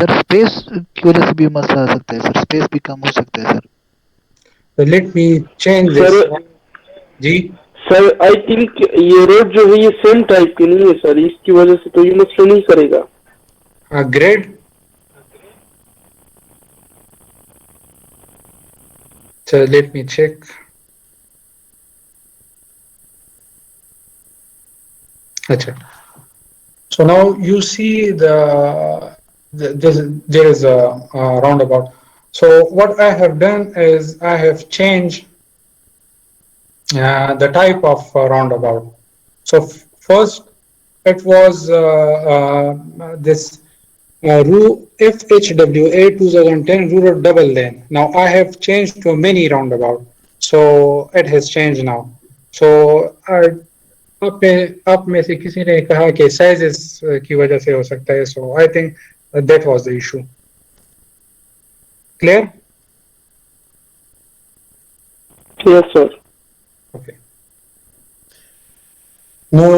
Sir space کی وجہ سے بھی مسئلہ آ سکتا ہے سر, space بھی کم ہو سکتا ہے sir. So let me change this. جی سر آئی تھنک یہ روڈ جو ہے یہ سیم ٹائپ کی نہیں ہے سر, اس کی وجہ سے تو یہ مسئلہ نہیں کرے گا. Grade so let me check. Achha. So now you see there is a roundabout. So what I have done is I have changed the type of roundabout. So first it was this FHWA 2010 rural double lane. Now I have changed to a mini roundabout. So it has changed now. So آپ میں سے کسی نے کہا کہ sizes کی وجہ سے ہو سکتا ہے. So I think that was the issue. Clear? Yes sir. Okay. No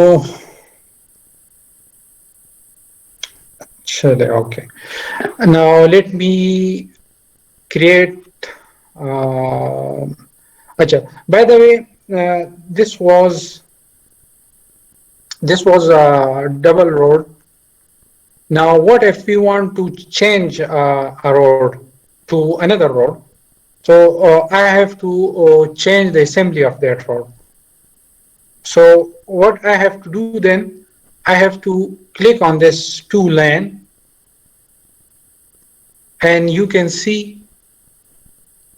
چلے okay. Now let me create. اچھا by the way this was a double road. Now what if we want to change a road to another road? So I have to change the assembly of that road. So what I have to do then, I have to click on this 2 lane and you can see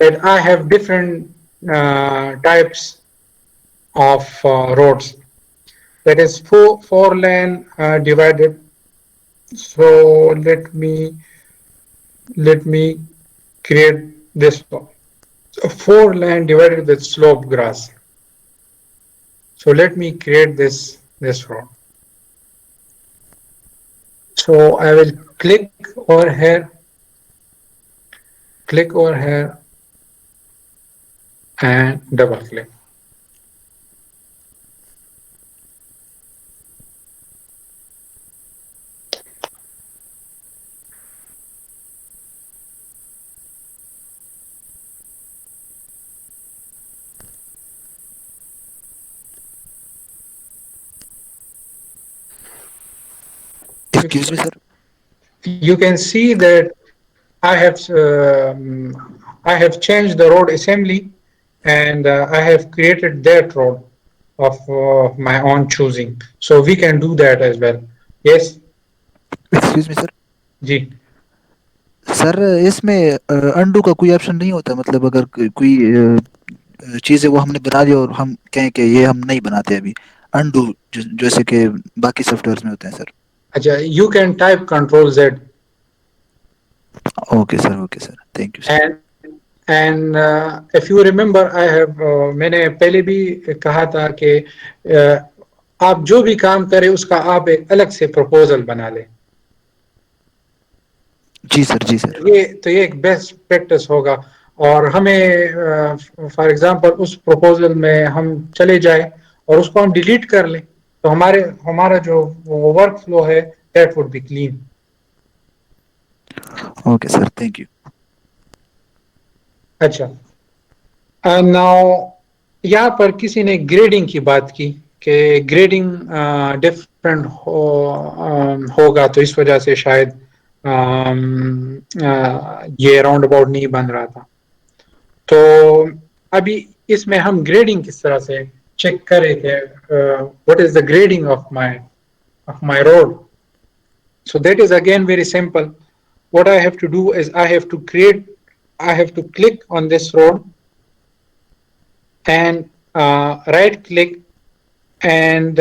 that I have different types of roads. That is 4 lane divided. So let me create this one. 4 lane divided with slope grass. So let me create this road. So I will click over here and double click. Excuse me, sir. You can see that I have changed the road assembly and I have created that road of my own choosing. So we can do that as well. Yes. Excuse me, sir. جی سر اس میں Indo کا کوئی option نہیں ہوتا, مطلب اگر کوئی چیز ہے وہ ہم نے بنا دی اور ہم کہیں کہ یہ ہم نہیں بناتے ابھی, انڈو جیسے کہ باقی سافٹ ویئرز میں ہوتے ہیں سر. اچھا you can type Control Z. Okay sir, thank you sir. And if you remember I have میں نے پہلے بھی کہا تھا کہ آپ جو بھی کام کریں اس کا آپ ایک الگ سے پروپوزل بنا لیں. جی سر. یہ ایک بیسٹ پریکٹس ہوگا اور ہمیں فار ایگزامپل اس پروپوزل میں ہم چلے جائیں اور اس کو ہم ڈیلیٹ کر لیں تو ہمارا جو ورک فلو ہے that would be clean. Okay sir, thank you. اچھا ناؤ یہاں پر کسی نے گریڈنگ کی بات کی کہ گریڈنگ ڈفرینٹ ہوگا تو اس وجہ سے شاید یہ راؤنڈ اباؤٹ نہیں بن رہا تھا. تو ابھی اس میں ہم گریڈنگ کس طرح سے چیک کریں کہ what is the grading of my road. So that is again very simple. What I have to do is I have to click on this road and right click and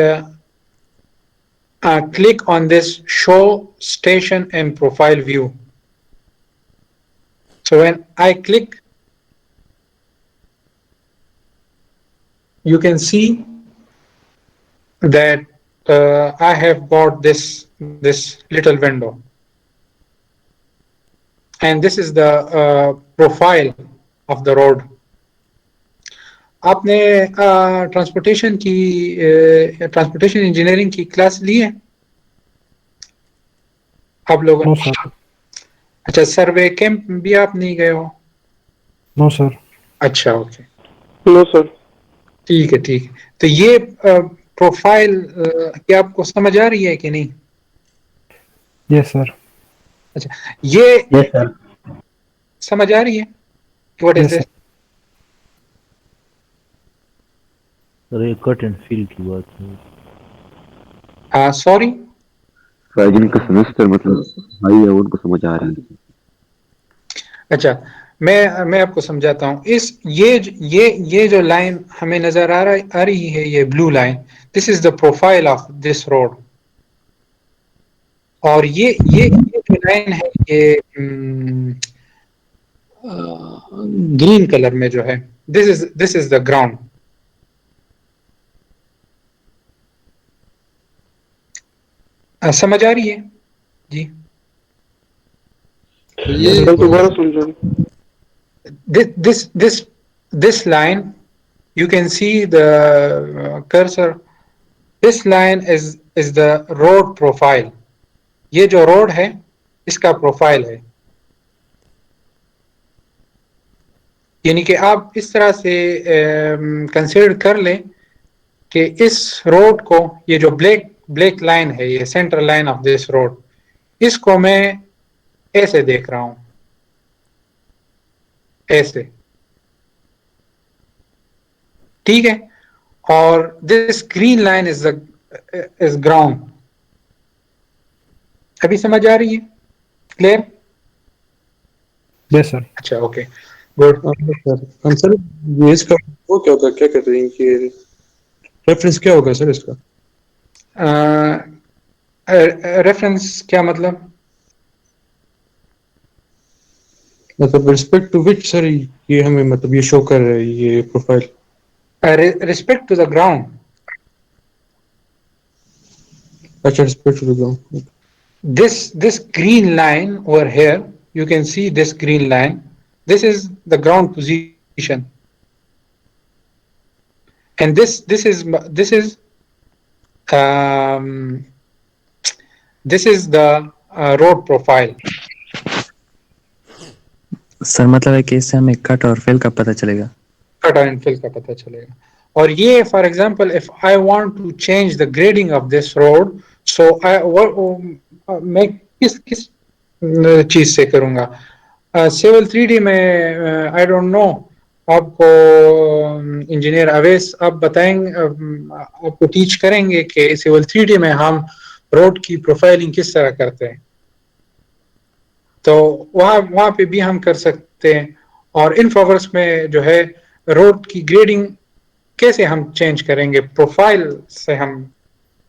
click on this show station and profile view. So when I click, you can see that I have got this little window and this is the profile of the road. آپ نے transportation engineering کی class لی ہے آپ لوگوں نے؟ اچھا survey camp بھی آپ نہیں گئے ہو؟ نو سر. اچھا اوکے نو سر. ٹھیک ہے ٹھیک ہے. تو یہ پروفائل کیا آپ کو سمجھ آ رہی ہے کہ نہیں؟ یس سر. اچھا یہ یس سر. سمجھ آ رہی ہے واٹ از یس دس؟ سر. سر یہ کٹ اینڈ فیل کی بات ہے. ہاں سوری. جن کا سمسٹر مطلب ہائی ہے ان کو سمجھ آ رہا ہے. اچھا میں آپ کو سمجھاتا ہوں. یہ جو لائن ہمیں نظر آ رہی ہے، یہ blue line, this is the profile of this road. اور یہ جو لائن ہے یہ گرین کلر میں جو ہے، دس از دا گراؤنڈ. سمجھ آ رہی ہے جی؟ یہ دوبارہ سمجھا. this line, you can see the cursor. This line is the road profile. یہ جو روڈ ہے اس کا پروفائل ہے. یعنی کہ آپ اس طرح سے کنسیڈر کر لیں کہ اس روڈ کو، یہ جو بلیک لائن ہے، یہ central line of this road, اس کو میں ایسے دیکھ رہا ہوں، ایسے. ٹھیک ہے. اور this green line is ground. ابھی سمجھ آ رہی ہے؟ کلیئر؟ یس سر. اچھا اوکے گڈ. ہم سر یہ اس کا وہ کیا ہوتا ہے، کیا کہتے ہیں کہ ریفرنس کیا ہوگا سر اس کا؟ ریفرنس کیا مطلب؟ مطلب ریسپیکٹ ٹو وچ سر یہ ہمیں مطلب یہ شو کر رہا ہے یہ profile? Respect to the ground. اچھا respect to the. This green line over here, you can see this green line. This is the ground position, and this is the road profile. سر مطلب ہے کہ اس سے ہمیں کٹ اور فیل کا پتہ چلے گا. کٹ اینڈ فل کا پتہ چلے گا. اور یہ for example if I want to change the grading of this road, so میں کس چیز سے کروں گا؟ سیول 3D میں I don't know. آپ کو انجینئر اویس آپ بتائیں، آپ کو ٹیچ کریں گے کہ سیول 3D میں ہم روڈ کی پروفائلنگ کس طرح کرتے ہیں. تو وہاں پہ بھی ہم کر سکتے ہیں. اور انفاورس میں جو ہے روڈ کی گریڈنگ کیسے ہم چینج کریں گے؟ پروفائل سے ہم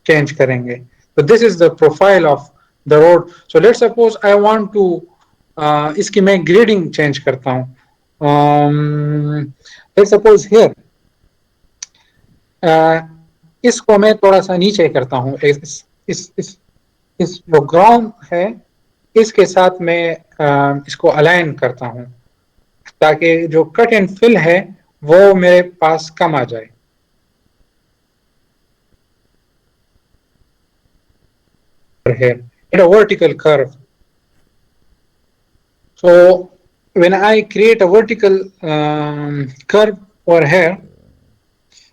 چینج کریں گے. تو this is the profile of the road. So let suppose I want to, اس کی میں گریڈنگ چینج کرتا ہوں. لیٹ سپوز ہیئر، اس کو میں تھوڑا سا نیچے کرتا ہوں. اس جو گراؤنڈ ہے اس کے ساتھ میں اس کو الائن کرتا ہوں تاکہ جو کٹ اینڈ فل ہے وہ میرے پاس کم آ جائے. Here in a vertical curve. So when I create a vertical curve over here,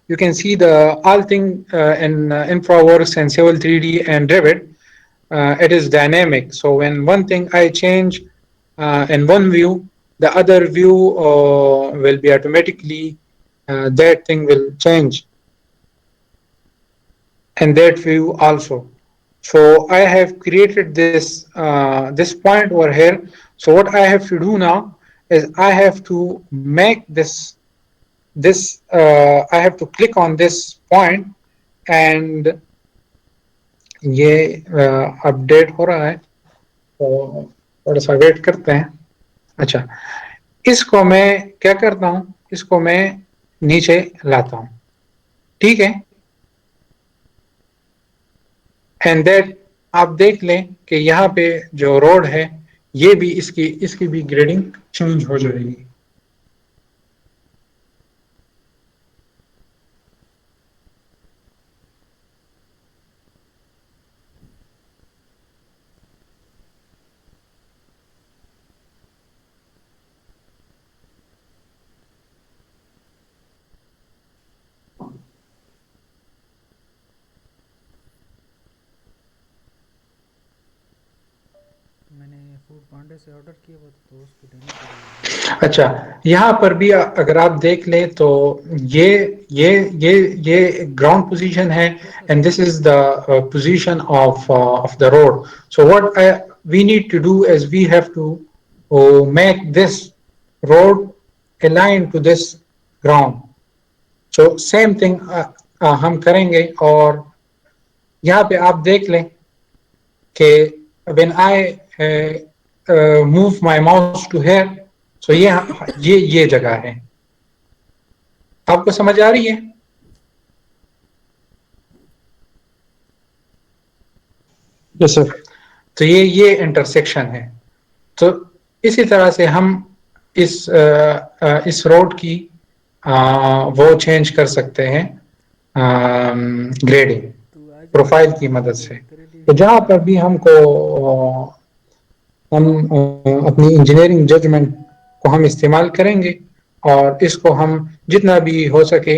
you can see the all thing in InfraWorks and Civil 3D and Revit. It is dynamic. So when one thing I change in one view, the other view will be automatically that thing will change, and that view also. So I have created this point over here. So what I have to do now is I have to make this I have to click on this point, and یہ update ہو رہا ہے تو تھوڑا سا wait کرتے ہیں. اچھا اس کو میں کیا کرتا ہوں، اس کو میں نیچے لاتا ہوں. ٹھیک ہے. اینڈ دیٹ آپ دیکھ لیں کہ یہاں پہ جو روڈ ہے یہ بھی اس کی بھی گریڈنگ چینج ہو جائے گی. اچھا یہاں پر بھی اگر آپ دیکھ لیں تو یہ گراؤنڈ پوزیشن ہے and this is the position of the road. So what we need to do is we have to make this road align to this ground. So same thing ہم کریں گے. اور یہاں پہ آپ دیکھ لیں کہ when I move my mouse to here, so یہ جگہ ہے. آپ کو سمجھ آ رہی ہے؟ Yes sir. تو یہ انٹرسیکشن ہے. تو اسی طرح سے ہم اس روڈ کی وہ چینج کر سکتے ہیں گریڈنگ پروفائل کی مدد سے. تو جہاں پر بھی ہم اپنی انجینئرنگ ججمنٹ کو ہم استعمال کریں گے اور اس کو ہم جتنا بھی ہو سکے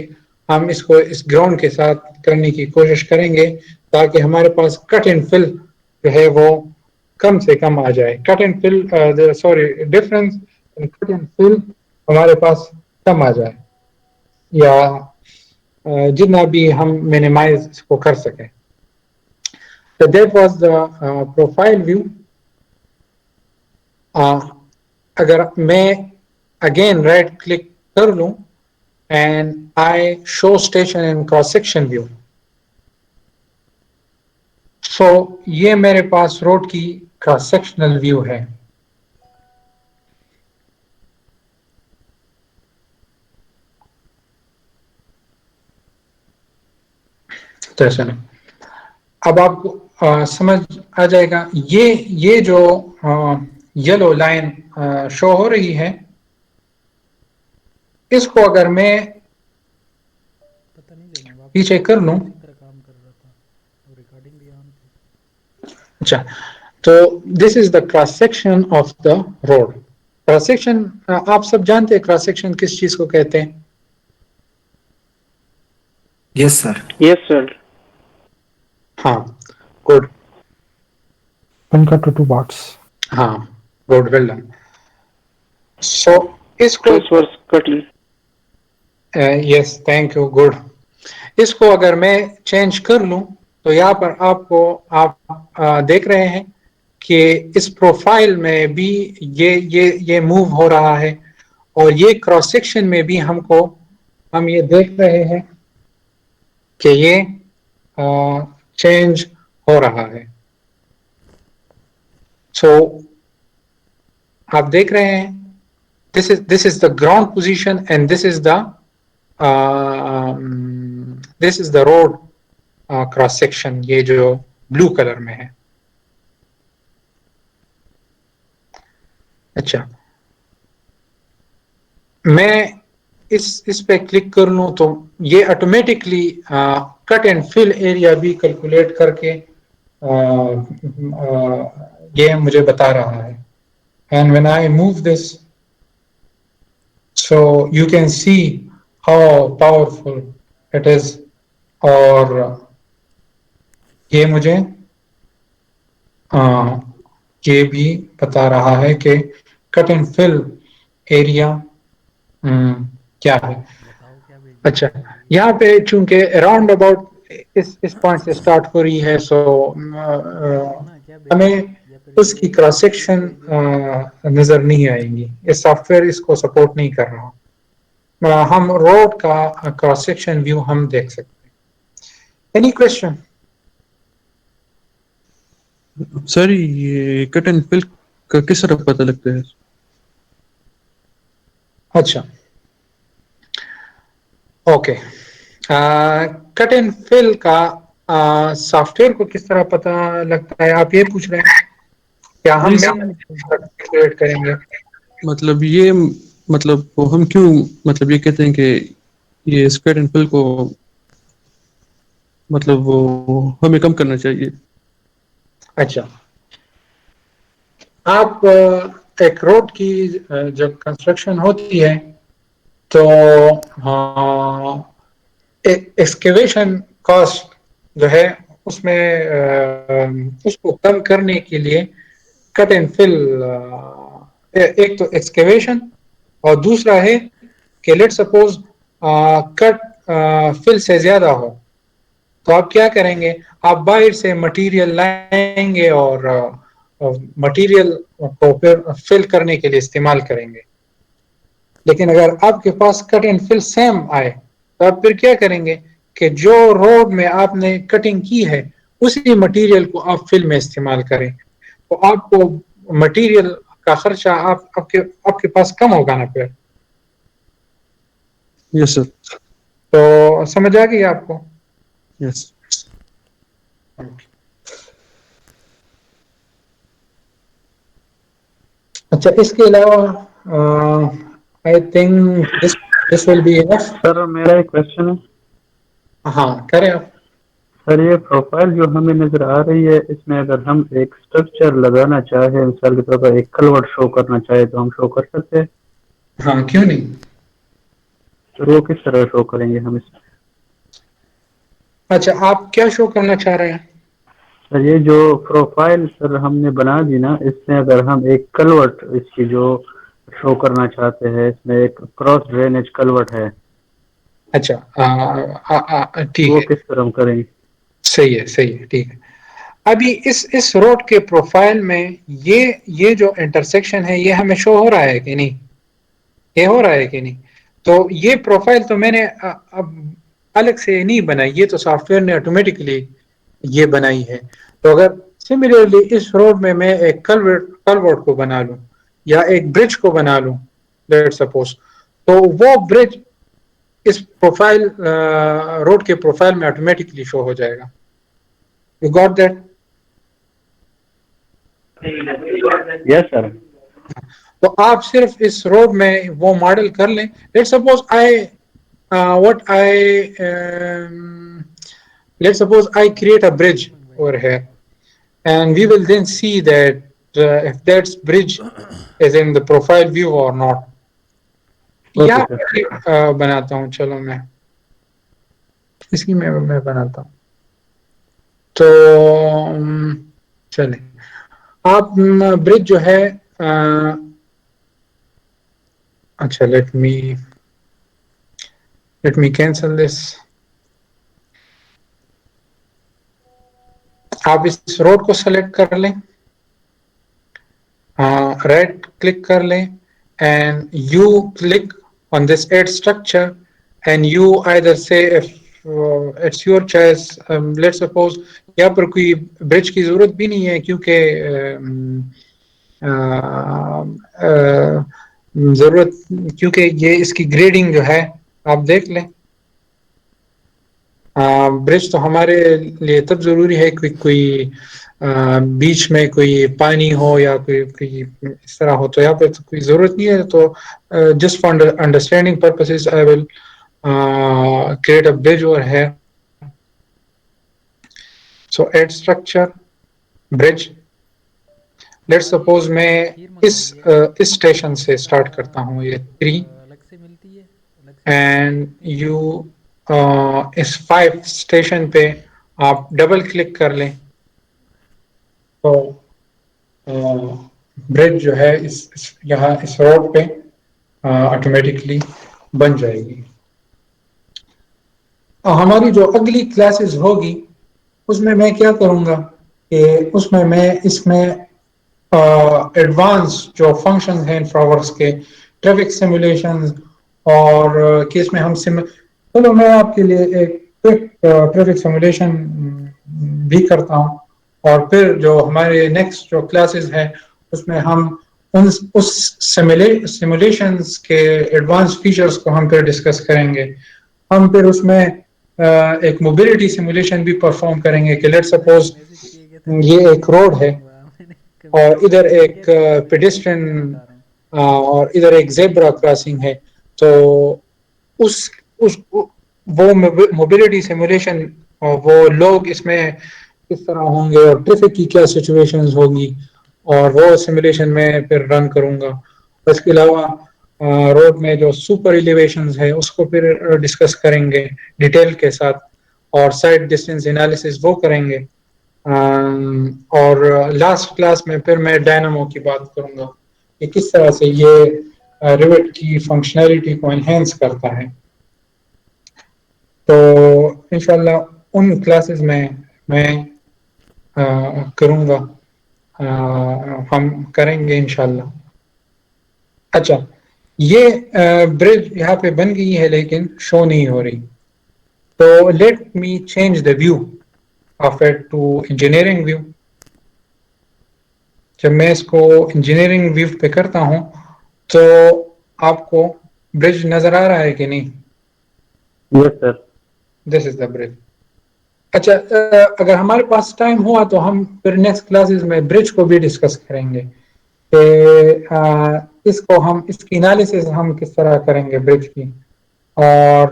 ہم اس کو اس گراؤنڈ کے ساتھ کرنے کی کوشش کریں گے تاکہ ہمارے پاس کٹ اینڈ فل جو ہے وہ کم سے کم آ جائے. Cut and fill difference cut and fill ہمارے پاس کم آ جائے یا جتنا بھی ہم مینیمائز اس کو کر سکیں. So that was the profile view. اگر میں اگین رائٹ کلک کر لوں and I show station and cross section view. سو یہ میرے پاس روڈ کی کراس سیکشنل ویو ہے. اب آپ کو سمجھ آ جائے گا. یہ جو یلو لائن شو ہو رہی ہے اس کو اگر میں پیچھے کر لوں. اچھا تو this is the cross section of the road. Cross section آپ سب جانتے ہیں کراس سیکشن کس چیز کو کہتے ہیں؟ یس سر. یس سر. ہاں good. One cut to two parts. ہاں گڈ ویل ڈن. سو اس کو یس تھینک یو گڈ. اس کو اگر میں چینج کر لوں تو یہاں پر آپ دیکھ رہے ہیں کہ اس پروفائل میں بھی یہ موو ہو رہا ہے اور یہ کراس سیکشن میں بھی ہم یہ دیکھ رہے ہیں کہ یہ چینج ہو رہا ہے. سو آپ دیکھ رہے ہیں this is the ground position and this is the road cross section. یہ جو بلو کلر میں ہے. اچھا میں اس پہ کلک کر لوں تو یہ automatically cut and fill area بھی کیلکولیٹ کر کے یہ مجھے بتا رہا ہے. And when I move this, so you can see how powerful it is. اور یہ مجھے یہ بھی بتا رہا ہے کہ کٹ اینڈ فل ایریا کیا ہے. اچھا یہاں پہ چونکہ اراؤنڈ اباؤٹ اس پوائنٹ سے اسٹارٹ ہو رہی ہے سو ہمیں اس کی کراس سیکشن نظر نہیں آئیں گی. یہ سافٹ ویئر اس کو سپورٹ نہیں کر رہا. ہم روڈ کا کراس سیکشن ویو ہم دیکھ سکتے ہیں. Any question? سر یہ کٹ اینڈ فل کا کس طرح پتہ لگتا ہے؟ اچھا اوکے. کٹ اینڈ فل کا سافٹ ویئر کو کس طرح پتہ لگتا ہے آپ یہ پوچھ رہے ہیں؟ کیا ہم کریٹ کریں گے؟ مطلب ہم کیوں مطلب یہ کہتے ہیں کہ یہ اس کٹ اینڈ فل کو مطلب وہ ہمیں کم کرنا چاہیے. اچھا آپ ایک روڈ کی جب کنسٹرکشن ہوتی ہے تو ایکسکیویشن کاسٹ جو ہے اس میں اس کو کم کرنے کے لیے کٹ اینڈ فل، ایک تو ایکسکیویشن اور دوسرا ہے کہ لیٹ سپوز کٹ فل سے زیادہ ہو تو آپ کیا کریں گے؟ آپ باہر سے مٹیریل لائیں گے اور مٹیریل کو پھر فل کرنے کے لیے استعمال کریں گے. لیکن اگر آپ کے پاس کٹ اینڈ فل سیم آئے تو آپ پھر کیا کریں گے کہ جو روڈ میں آپ نے کٹنگ کی ہے اسی مٹیریل کو آپ فل میں استعمال کریں، تو آپ کو مٹیریل کا خرچہ آپ کے پاس کم ہوگا نا پھر. یس سر. تو سمجھ آ گئی آپ کو؟ یس. اچھا اس کے علاوہ I think this will be enough. سر میرا ایک کوشچن ہے. ہاں کریں آپ. سر یہ پروفائل جو ہمیں نظر آ رہی ہے اس میں اگر ہم ایک سٹرکچر لگانا چاہیں، مثال کے طور پر ایک کلوٹ شو کرنا چاہے تو ہم شو کر سکتے ہیں؟ ہاں کیوں نہیں. سر وہ کس طرح شو کریں گے ہم اس میں؟ اچھا آپ کیا شو کرنا چاہ رہے ہیں؟ سر یہ جو پروفائل سر ہم نے بنا دی نا، اس میں اگر ہم ایک کلوٹ اس کی جو شو کرنا چاہتے ہیں، اس میں ایک کراس ڈرینیج کلوٹ ہے. اچھا ٹھیک وہ ہے، کس طرح ہم کریں گے؟ صحیح ہے ٹھیک ہے. ابھی اس روڈ کے پروفائل میں یہ جو انٹرسیکشن ہے یہ ہمیں شو ہو رہا ہے کہ نہیں؟ یہ ہو رہا ہے کہ نہیں؟ تو یہ پروفائل تو میں نے اب الگ سے نہیں بنائی، یہ تو سافٹ ویئر نے آٹومیٹکلی یہ بنائی ہے. تو اگر سملرلی اس روڈ میں ایک کلورٹ کو بنا لوں یا ایک برج کو بنا لوں لیٹ سپوز، تو وہ برج اس پروفائل روڈ کے پروفائل میں آٹومیٹکلی شو ہو جائے گا. You got that? Yes sir. تو آپ صرف اس روڈ میں وہ ماڈل کر لیں. Let suppose I create a bridge over here and we will then see that if that bridge is in the profile view or not. یا بناتا ہوں، چلو میں اسی میں بناتا ہوں. تو چلیں آپ برج جو ہے اچھا let me cancel this. آپ اس روڈ کو سلیکٹ کر لیں، رائٹ کلک کر لیں and you click on this add structure and you either say if it's your choice. Let's suppose یہاں پر کوئی برج کی ضرورت بھی نہیں ہے کیونکہ یہ اس کی گریڈنگ جو ہے آپ دیکھ لیں. برج تو ہمارے لیے تب ضروری ہے کہ کوئی بیچ میں کوئی پانی ہو یا کوئی اس طرح ہو، تو یہاں پہ کوئی ضرورت نہیں ہے. تو just for understanding purposes I will create a bridge over here. So add structure bridge. Let suppose میں اس اسٹیشن سے اسٹارٹ کرتا ہوں، یہ 3 اینڈ یو اس 5 اسٹیشن پہ آپ ڈبل کلک کر لیں تو برج جو ہے یہاں اس روڈ پہ آٹومیٹکلی بن جائے گی. ہماری جو اگلی کلاسز ہوگی اس میں کیا کروں گا کہ اس میں ایڈوانس جو فنکشن ہیں انفراورکس کے، ٹریفک سیمولیشن اور کہ اس میں ہم چلو میں آپ کے لیے ایک ٹریفک سیمولیشن بھی کرتا ہوں، اور پھر جو ہمارے نیکسٹ جو کلاسز ہیں اس میں ہم اس سیمولیشنز کے ایڈوانس فیچرز کو ہم پھر ڈسکس کریں گے. ہم پھر اس میں ایک موبلٹی سیمولیشن بھی پرفارم کریں گے کہ لیٹ سپوز یہ ایک روڈ ہے اور ادھر ایک پیڈسٹرین اور ادھر ایک زیبرا کراسنگ ہے، تو وہ موبلٹی سیمولیشن وہ لوگ اس میں کس طرح ہوں گے اور ٹریفک کی کیا سچویشنز ہوگی، اور وہ سیمولیشن میں پھر رن کروں گا. اس کے علاوہ روڈ میں جو سپر ایلیویشنز ہے اس کو پھر ڈسکس کریں گے ڈیٹیل کے ساتھ، اور سائڈ ڈسٹینس انالیسس وہ کریں گے. اور لاسٹ کلاس میں پھر میں ڈائنامو کی بات کروں گا کہ کس طرح سے یہ ریوٹ کی فنکشنالٹی کو انہینس کرتا ہے. تو انشاءاللہ ان کلاسز میں کروں گا، ہم کریں گے انشاءاللہ. اچھا، یہ برج یہاں پہ بن گئی ہے لیکن شو نہیں ہو رہی. تو let me change the view of it to engineering view. جب میں اس کو انجینئرنگ ویو پہ کرتا ہوں تو آپ کو برج نظر آ رہا ہے کہ نہیں؟ یس سر. دس از دا برج. اچھا، اگر ہمارے پاس ٹائم ہوا تو ہم پھر نیکسٹ کلاسز میں برج کو بھی ڈسکس کریں گے کہ اس کو اس کی انالیسز ہم کس طرح کریں گے برج کی، اور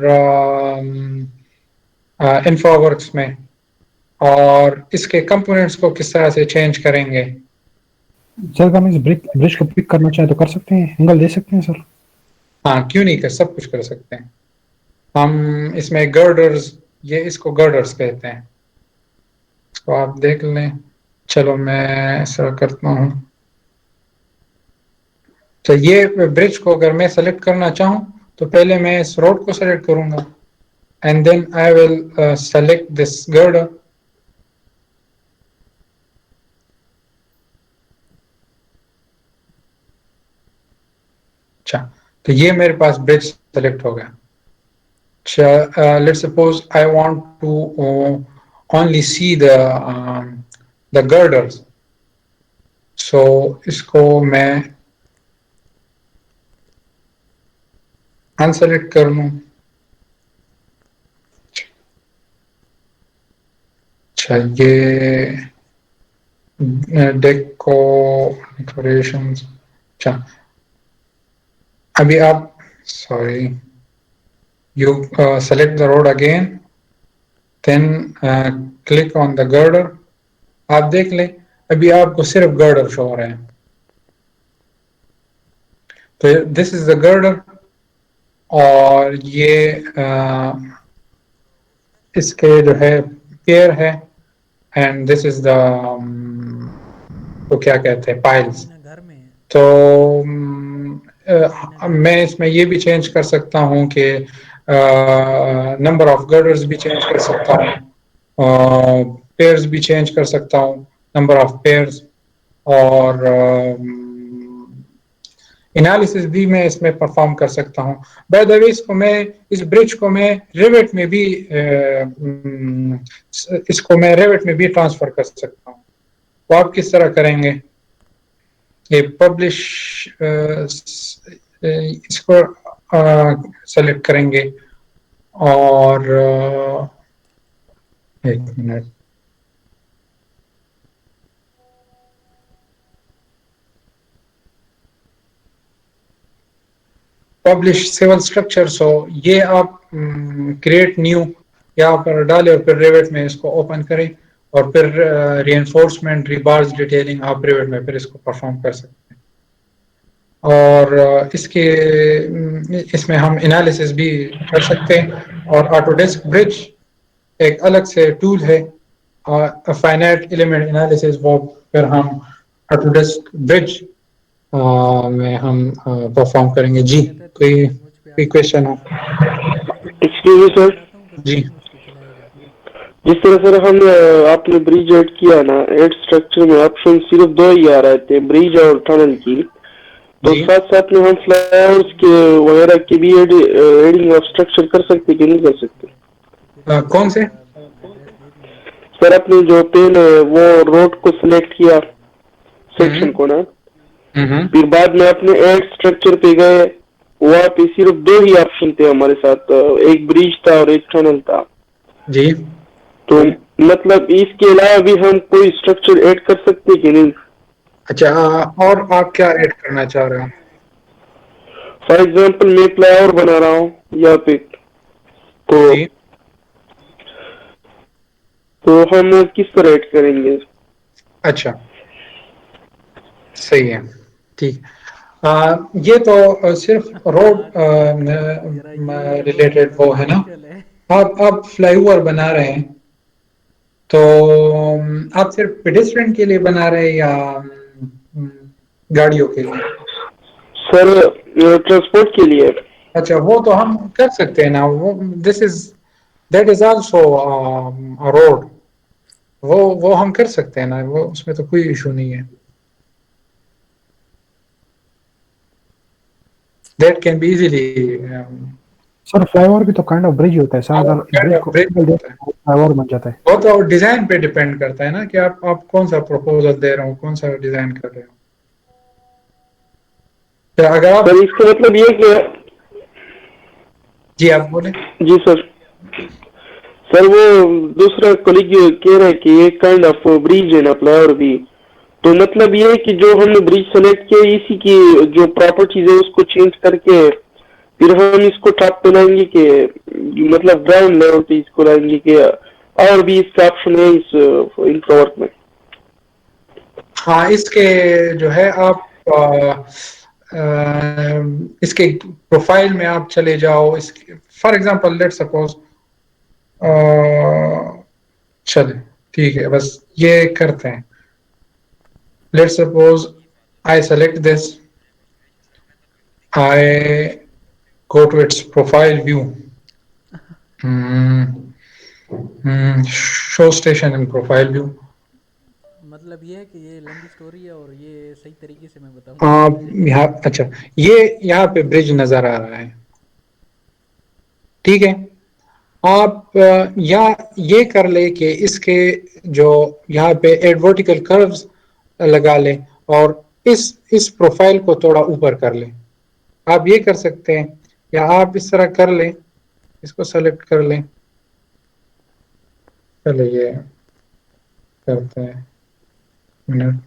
انفو ورکس میں، اور اس کے کمپوننٹس کو کس طرح سے چینج کریں گے. سر ہم اس برج کو پک کرنا چاہیں تو کر سکتے ہیں، اینگل دے سکتے ہیں سر. ہاں، کیوں نہیں، سب کچھ کر سکتے ہیں ہم. اس میں گرڈرز، یہ اس کو گرڈرز کہتے ہیں، اس کو آپ دیکھ لیں. چلو میں ایسا کرتا ہوں. تو یہ برج کو اگر میں سلیکٹ کرنا چاہوں تو پہلے میں اس روڈ کو سلیکٹ کروں گا and then I will select this girder. اچھا، تو یہ میرے پاس برج سلیکٹ ہو گیا. Let suppose I want to only see the girders. So اس کو میں انسلیکٹ کر لوں. اچھا، یہ ڈیکوریشنز. اچھا، ابھی آپ sorry you select the road again then click on the girder. آپ دیکھ لیں ابھی آپ کو صرف گرڈر شو ہو رہے ہیں. تو دس از دا گرڈر، اور یہ اس کے جو ہے پیئر ہے، اینڈ دس از دا تو کیا کہتے ہیں پائلز. تو میں اس میں یہ بھی چینج کر سکتا ہوں کہ نمبر آف گرڈرز بھی چینج کر سکتا ہوں، پیئرز بھی چینج کر سکتا ہوں، نمبر آف پیئرز، اور انالیسس بھی میں اس میں پرفارم کر سکتا ہوں. بائی دا وے اس برج کو میں ریوٹ میں بھی ٹرانسفر کر سکتا ہوں. تو آپ کس طرح کریں گے؟ یہ پبلش اس کو سلیکٹ کریں گے، اور ایک منٹ، پبلش سول اسٹرکچر. سو یہ آپ کریٹ نیو یہاں پر ڈالے اور پھر ریوٹ میں اس کو اوپن کریں، اور پھر ری انفورسمنٹ، ریبارز، ڈیٹیلنگ آپ ریوٹ میں پھر اس کو پرفارم کر سکتے ہیں. اور اس میں ہم انالیسس بھی کر سکتے ہیں. اور آٹو ڈیسک برج ایک الگ سے ٹول ہے، فائنائٹ ایلیمنٹ انالیسس، وہ پھر ہم آٹو ڈیسک برج میں ہم پرفارم کریں گے. جی، کوئی کوشچن ہو؟ ایکسکیوز می سر. جی، جس طرح سر ہم آپ نے برج ایڈ کیا نا، ایڈ اسٹرکچر میں آپشن صرف 2 ہی آ رہے تھے، برج اور ٹنل کی. تو ساتھ ساتھ میں ہم فلائی اوورس کے وغیرہ کی بھی ایڈنگ آف اسٹرکچر کر سکتے کہ نہیں کر سکتے؟ کون سے سر؟ اپنے جو پین ہے وہ روڈ کو سلیکٹ کیا، سیکشن کو نا، پھر بعد میں اپنے ایڈ اسٹرکچر پہ گئے، وہاں پہ صرف 2 ہی آپشن تھے ہمارے ساتھ، ایک برج تھا اور ایک ٹنل تھا. جی، تو مطلب اس کے علاوہ بھی ہم کوئی اسٹرکچر ایڈ کر سکتے کہ نہیں؟ اچھا، اور آپ کیا ایڈ کرنا چاہ رہے ہیں؟ فار ایگزامپل میں فلائی اوور بنا رہا ہوں یہاں پہ، تو ہم کس طرح ایڈ کریں گے؟ اچھا، صحیح ہے، ٹھیک. یہ تو صرف روڈ ریلیٹڈ وہ ہے نا. آپ فلائی اوور بنا رہے ہیں تو آپ صرف پیڈسٹرین کے لیے بنا رہے ہیں یا گاڑیوں کے لیے؟ سر ٹرانسپورٹ کے لیے. اچھا وہ تو ہم کر سکتے ہیں نا, وہ دیٹ از آلسو روڈ, وہ ہم کر سکتے ہیں نا, وہ اس میں تو کوئی ایشو نہیں ہے. That can be easily. Sir flyover بھی تو کائنڈ آف برج ہوتا ہے سر, اگر برج کو فلائی اوور بن جاتا ہے. وہ تو ڈیزائن پہ ڈیپینڈ کرتا ہے نا کہ آپ کون سا پروپوزل دے رہے ہو, کون سا ڈیزائن کر رہے ہو. اگر آپ اس کا مطلب یہ کہ جی آپ بولیں. جی سر. سر وہ دوسرا کولیگ کہہ رہے ہیں کہ یہ کائنڈ آف بریج ہے نا فلائی اوور بھی, تو مطلب یہ ہے کہ جو ہم نے بریج سلیکٹ کیا اسی کی جو پراپرٹیز ہے اس کو چینج کر کے پھر ہم اس کو ٹاپ پہ لائیں گے کہ مطلب گراؤنڈ لیول پہ اس کو لائیں گے کہ اور بھی اس کا آپشن ہے اس انفرا ورک میں. ہاں اس کے جو ہے آپ اس کے پروفائل میں آپ چلے جاؤ. اس فار ایگزامپل لیٹ سپوز چلے ٹھیک ہے بس یہ کرتے ہیں. Let suppose I select this, I go to its profile view, show station in profile view. مطلب یہ ہے کہ یہ لمبی سٹوری ہے اور یہ صحیح طریقے سے میں بتاؤں. یہاں اچھا یہاں پہ برج نظر آ رہا ہے, ٹھیک ہے. آپ یہ کر لے کہ اس کے جو یہاں پہ ایڈ ورٹیکل کروز لگا لیں اور اس پروفائل کو تھوڑا اوپر کر لیں. آپ یہ کر سکتے ہیں یا آپ اس طرح کر لیں, اس کو سلیکٹ کر لیں. چلے یہ کرتے ہیں منٹ.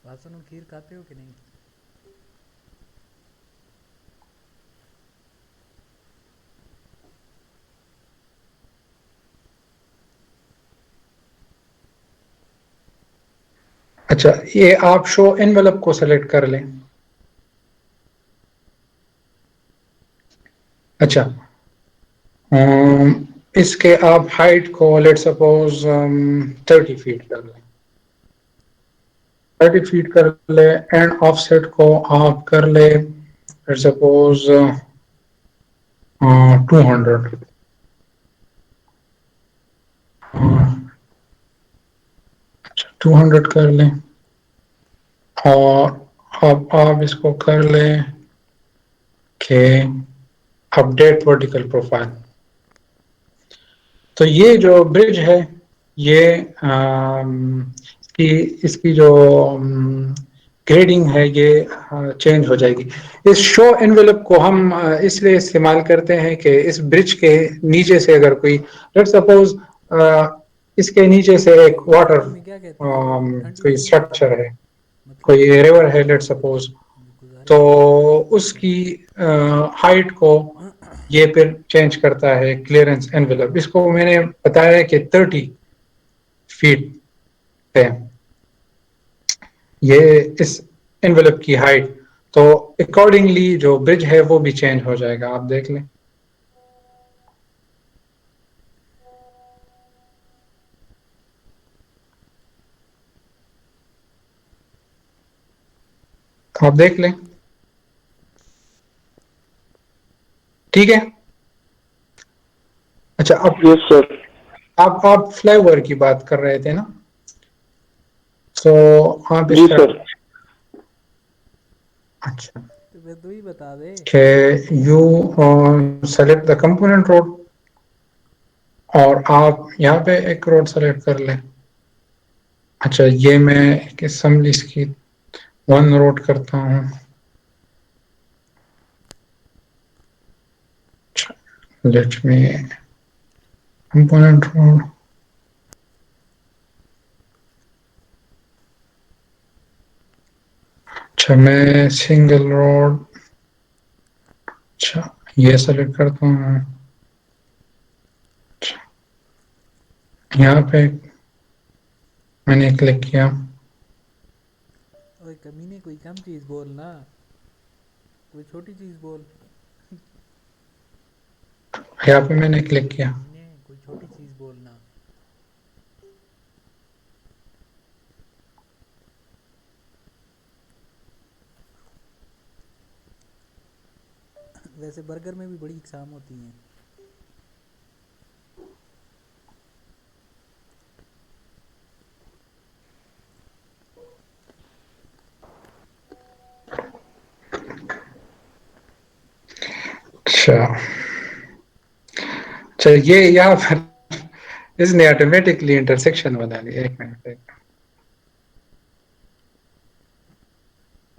باسن کھیر کھاتے ہو کہ نہیں؟ اچھا یہ آپ شو انویلپ کو سلیکٹ کر لیں. اچھا اس کے آپ ہائٹ کو لیٹ سپوز 30 فیٹ کر لیں. 30 فیٹ کر لیں. اینڈ آف سیٹ کو آپ کر لیں لیٹ سپوز 200. اچھا 200 کر لیں اور اب آپ اس کو کر لیں کہ اپڈیٹ ورٹیکل پروفائل. تو یہ جو برج ہے یہ اس کی جو گریڈنگ ہے یہ چینج ہو جائے گی. اس شو انویلپ کو ہم اس لیے استعمال کرتے ہیں کہ اس برج کے نیچے سے اگر کوئی لیٹ سپوز اس کے نیچے سے ایک واٹر کوئی اسٹرکچر ہے, کوئی ریور ہے لیٹ سپوز, تو اس کی ہائٹ کو یہ پھر چینج کرتا ہے کلیئرنس انویلپ. اس کو میں نے بتایا کہ 30 فیٹ ہے یہ اس انویلپ کی ہائٹ, تو اکارڈنگلی جو برج ہے وہ بھی چینج ہو جائے گا. آپ دیکھ لیں. آپ دیکھ لیں, ٹھیک ہے. اچھا آپ فلائی اوور کی بات کر رہے تھے نا, تو آپ اس طرح اچھا تو ہی بتا دے کہ you select the component road اور آپ یہاں پہ ایک روڈ سلیکٹ کر لیں. اچھا یہ میں ایک اسمبلی اس کی 1 روڈ کرتا ہوں. Let me component road. اچھا میں سنگل روڈ, اچھا یہ سلیکٹ کرتا ہوں. اچھا یہاں پہ میں نے کلک کیا. اوے کمینے کوئی کم چیز بول نا, کوئی چھوٹی چیز بول. یہاں پہ میں نے کلک کیا. کوئی چھوٹی چیز بولنا. ویسے برگر میں بھی بڑی اقسام ہوتی ہیں. اچھا یہ یہاں پر اس نے آٹومیٹکلی انٹرسیکشن بنا لیا.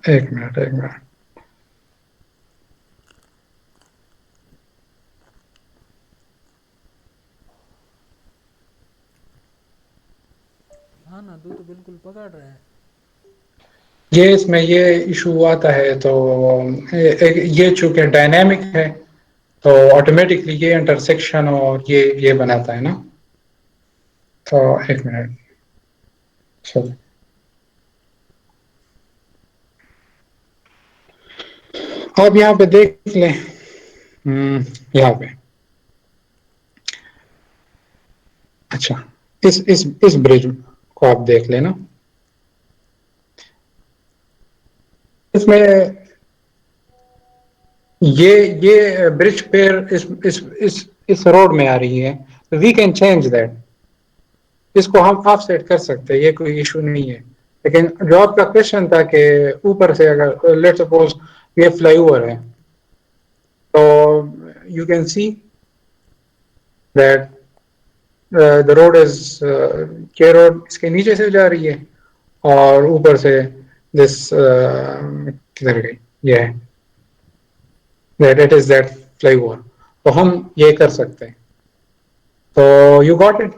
ایک منٹ. ہاں نا تو بالکل پکڑ رہا ہے. یہ اس میں یہ ایشو آتا ہے تو یہ چونکہ ڈائنامک ہے تو آٹومیٹکلی یہ انٹرسیکشن اور یہ بناتا ہے نا. تو ایک منٹ. چلو آپ یہاں پہ دیکھ لیں. یہاں پہ اچھا اس برج کو آپ دیکھ لینا. اس میں یہ برج پیر اس روڈ میں آ رہی ہے. We can change that. اس کو ہم آف سیٹ کر سکتے ہیں, یہ کوئی ایشو نہیں ہے. لیکن جو آپ کا کوشچن تھا کہ اوپر سے اگر لیٹ سپوز یہ فلائی اوور ہے تو you can see that the road is کے روڈ اس کے نیچے سے جا رہی ہے اور اوپر سے this کدھر گئی یہ ہے that it is that flyover. تو ہم یہ کر سکتے ہیں. تو you got it?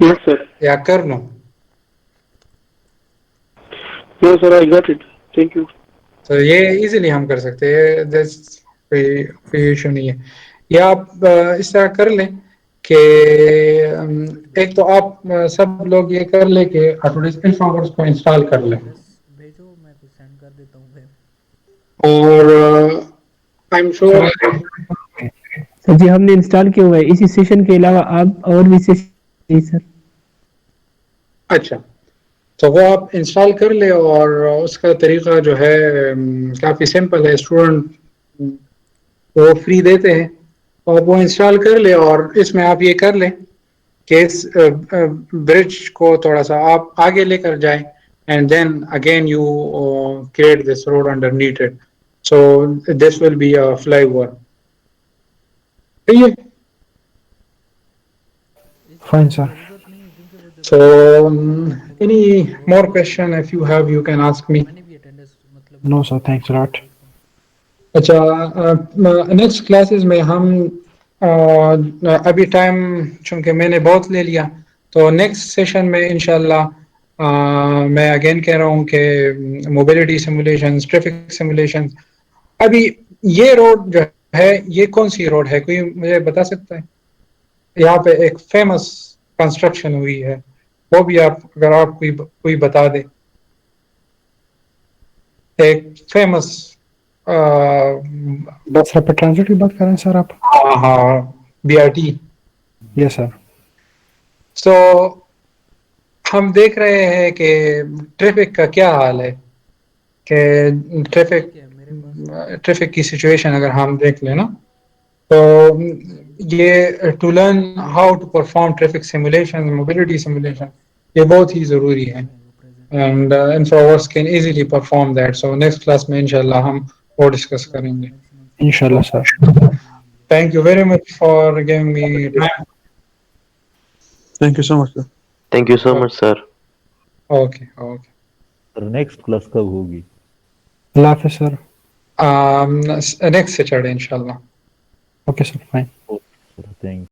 Yes sir. یا کر لوں؟ No sir, I got it. Thank you. تو یہ ایزیلی ہم کر سکتے ہیں. کوئی ایشو نہیں ہے. یا آپ اس طرح کر لیں کہ ایک تو آپ سب لوگ یہ کر لیں کہ انفاورس کو انسٹال کر لیں. بھیجو میں کچھ سینڈ کر دیتا ہوں پھر. اور آئی ایم شیور سر جی ہم نے انسٹال کیا ہوا ہے. اسی سیشن کے علاوہ آپ اور بھی سیشن سر. اچھا تو وہ آپ انسٹال کر لیں اور اس کا طریقہ جو ہے کافی سمپل ہے. اسٹوڈنٹ وہ فری دیتے ہیں اور وہ انسٹال کر لیں اور اس میں آپ یہ کر لیں کہ اس برج کو تھوڑا سا آپ آگے لے کر جائیں and then again you create this road underneath it. So this will be a flyover. Fine, sir. So any more question if you have you can ask me. No, sir. Thanks a lot. اچھا next classes میں ہم ابھی time چونکہ میں نے بہت لے لیا تو نیکسٹ سیشن میں انشاءاللہ میں اگین کہہ رہا ہوں کہ موبلٹی سیمولیشنز, ٹریفک سیمولیشنز. ابھی یہ روڈ جو ہے یہ کون سی روڈ ہے, کوئی مجھے بتا سکتا ہے؟ یہاں پہ ایک فیمس کنسٹرکشن ہوئی ہے, وہ بھی آپ اگر آپ کوئی بتا دے. ایک فیمس بس رپٹ ٹرانزٹ کی بات کر رہے ہیں سر آپ؟ ہاں BRT. یس سر. سو ہم دیکھ رہے ہیں کہ ٹریفک کا کیا حال ہے, کہ ٹریفک کی سچویشن اگر ہم دیکھ لیں نا تو یہ to learn how to perform traffic simulation, mobility simulation, یہ بہت ہی ضروری ہے. And InfraWorks can easily perform that. So next class میں انشاءاللہ ہم وہ ڈسکس کریں گے انشاءاللہ sir. Thank you very much for giving me time. Thank you so much sir. Thank you so much sir. Okay sir next class کب ہوگی؟ اللہ حافظ سر. نیکسٹ سیٹرڈے انشاءاللہ. Okay sir fine. تھینک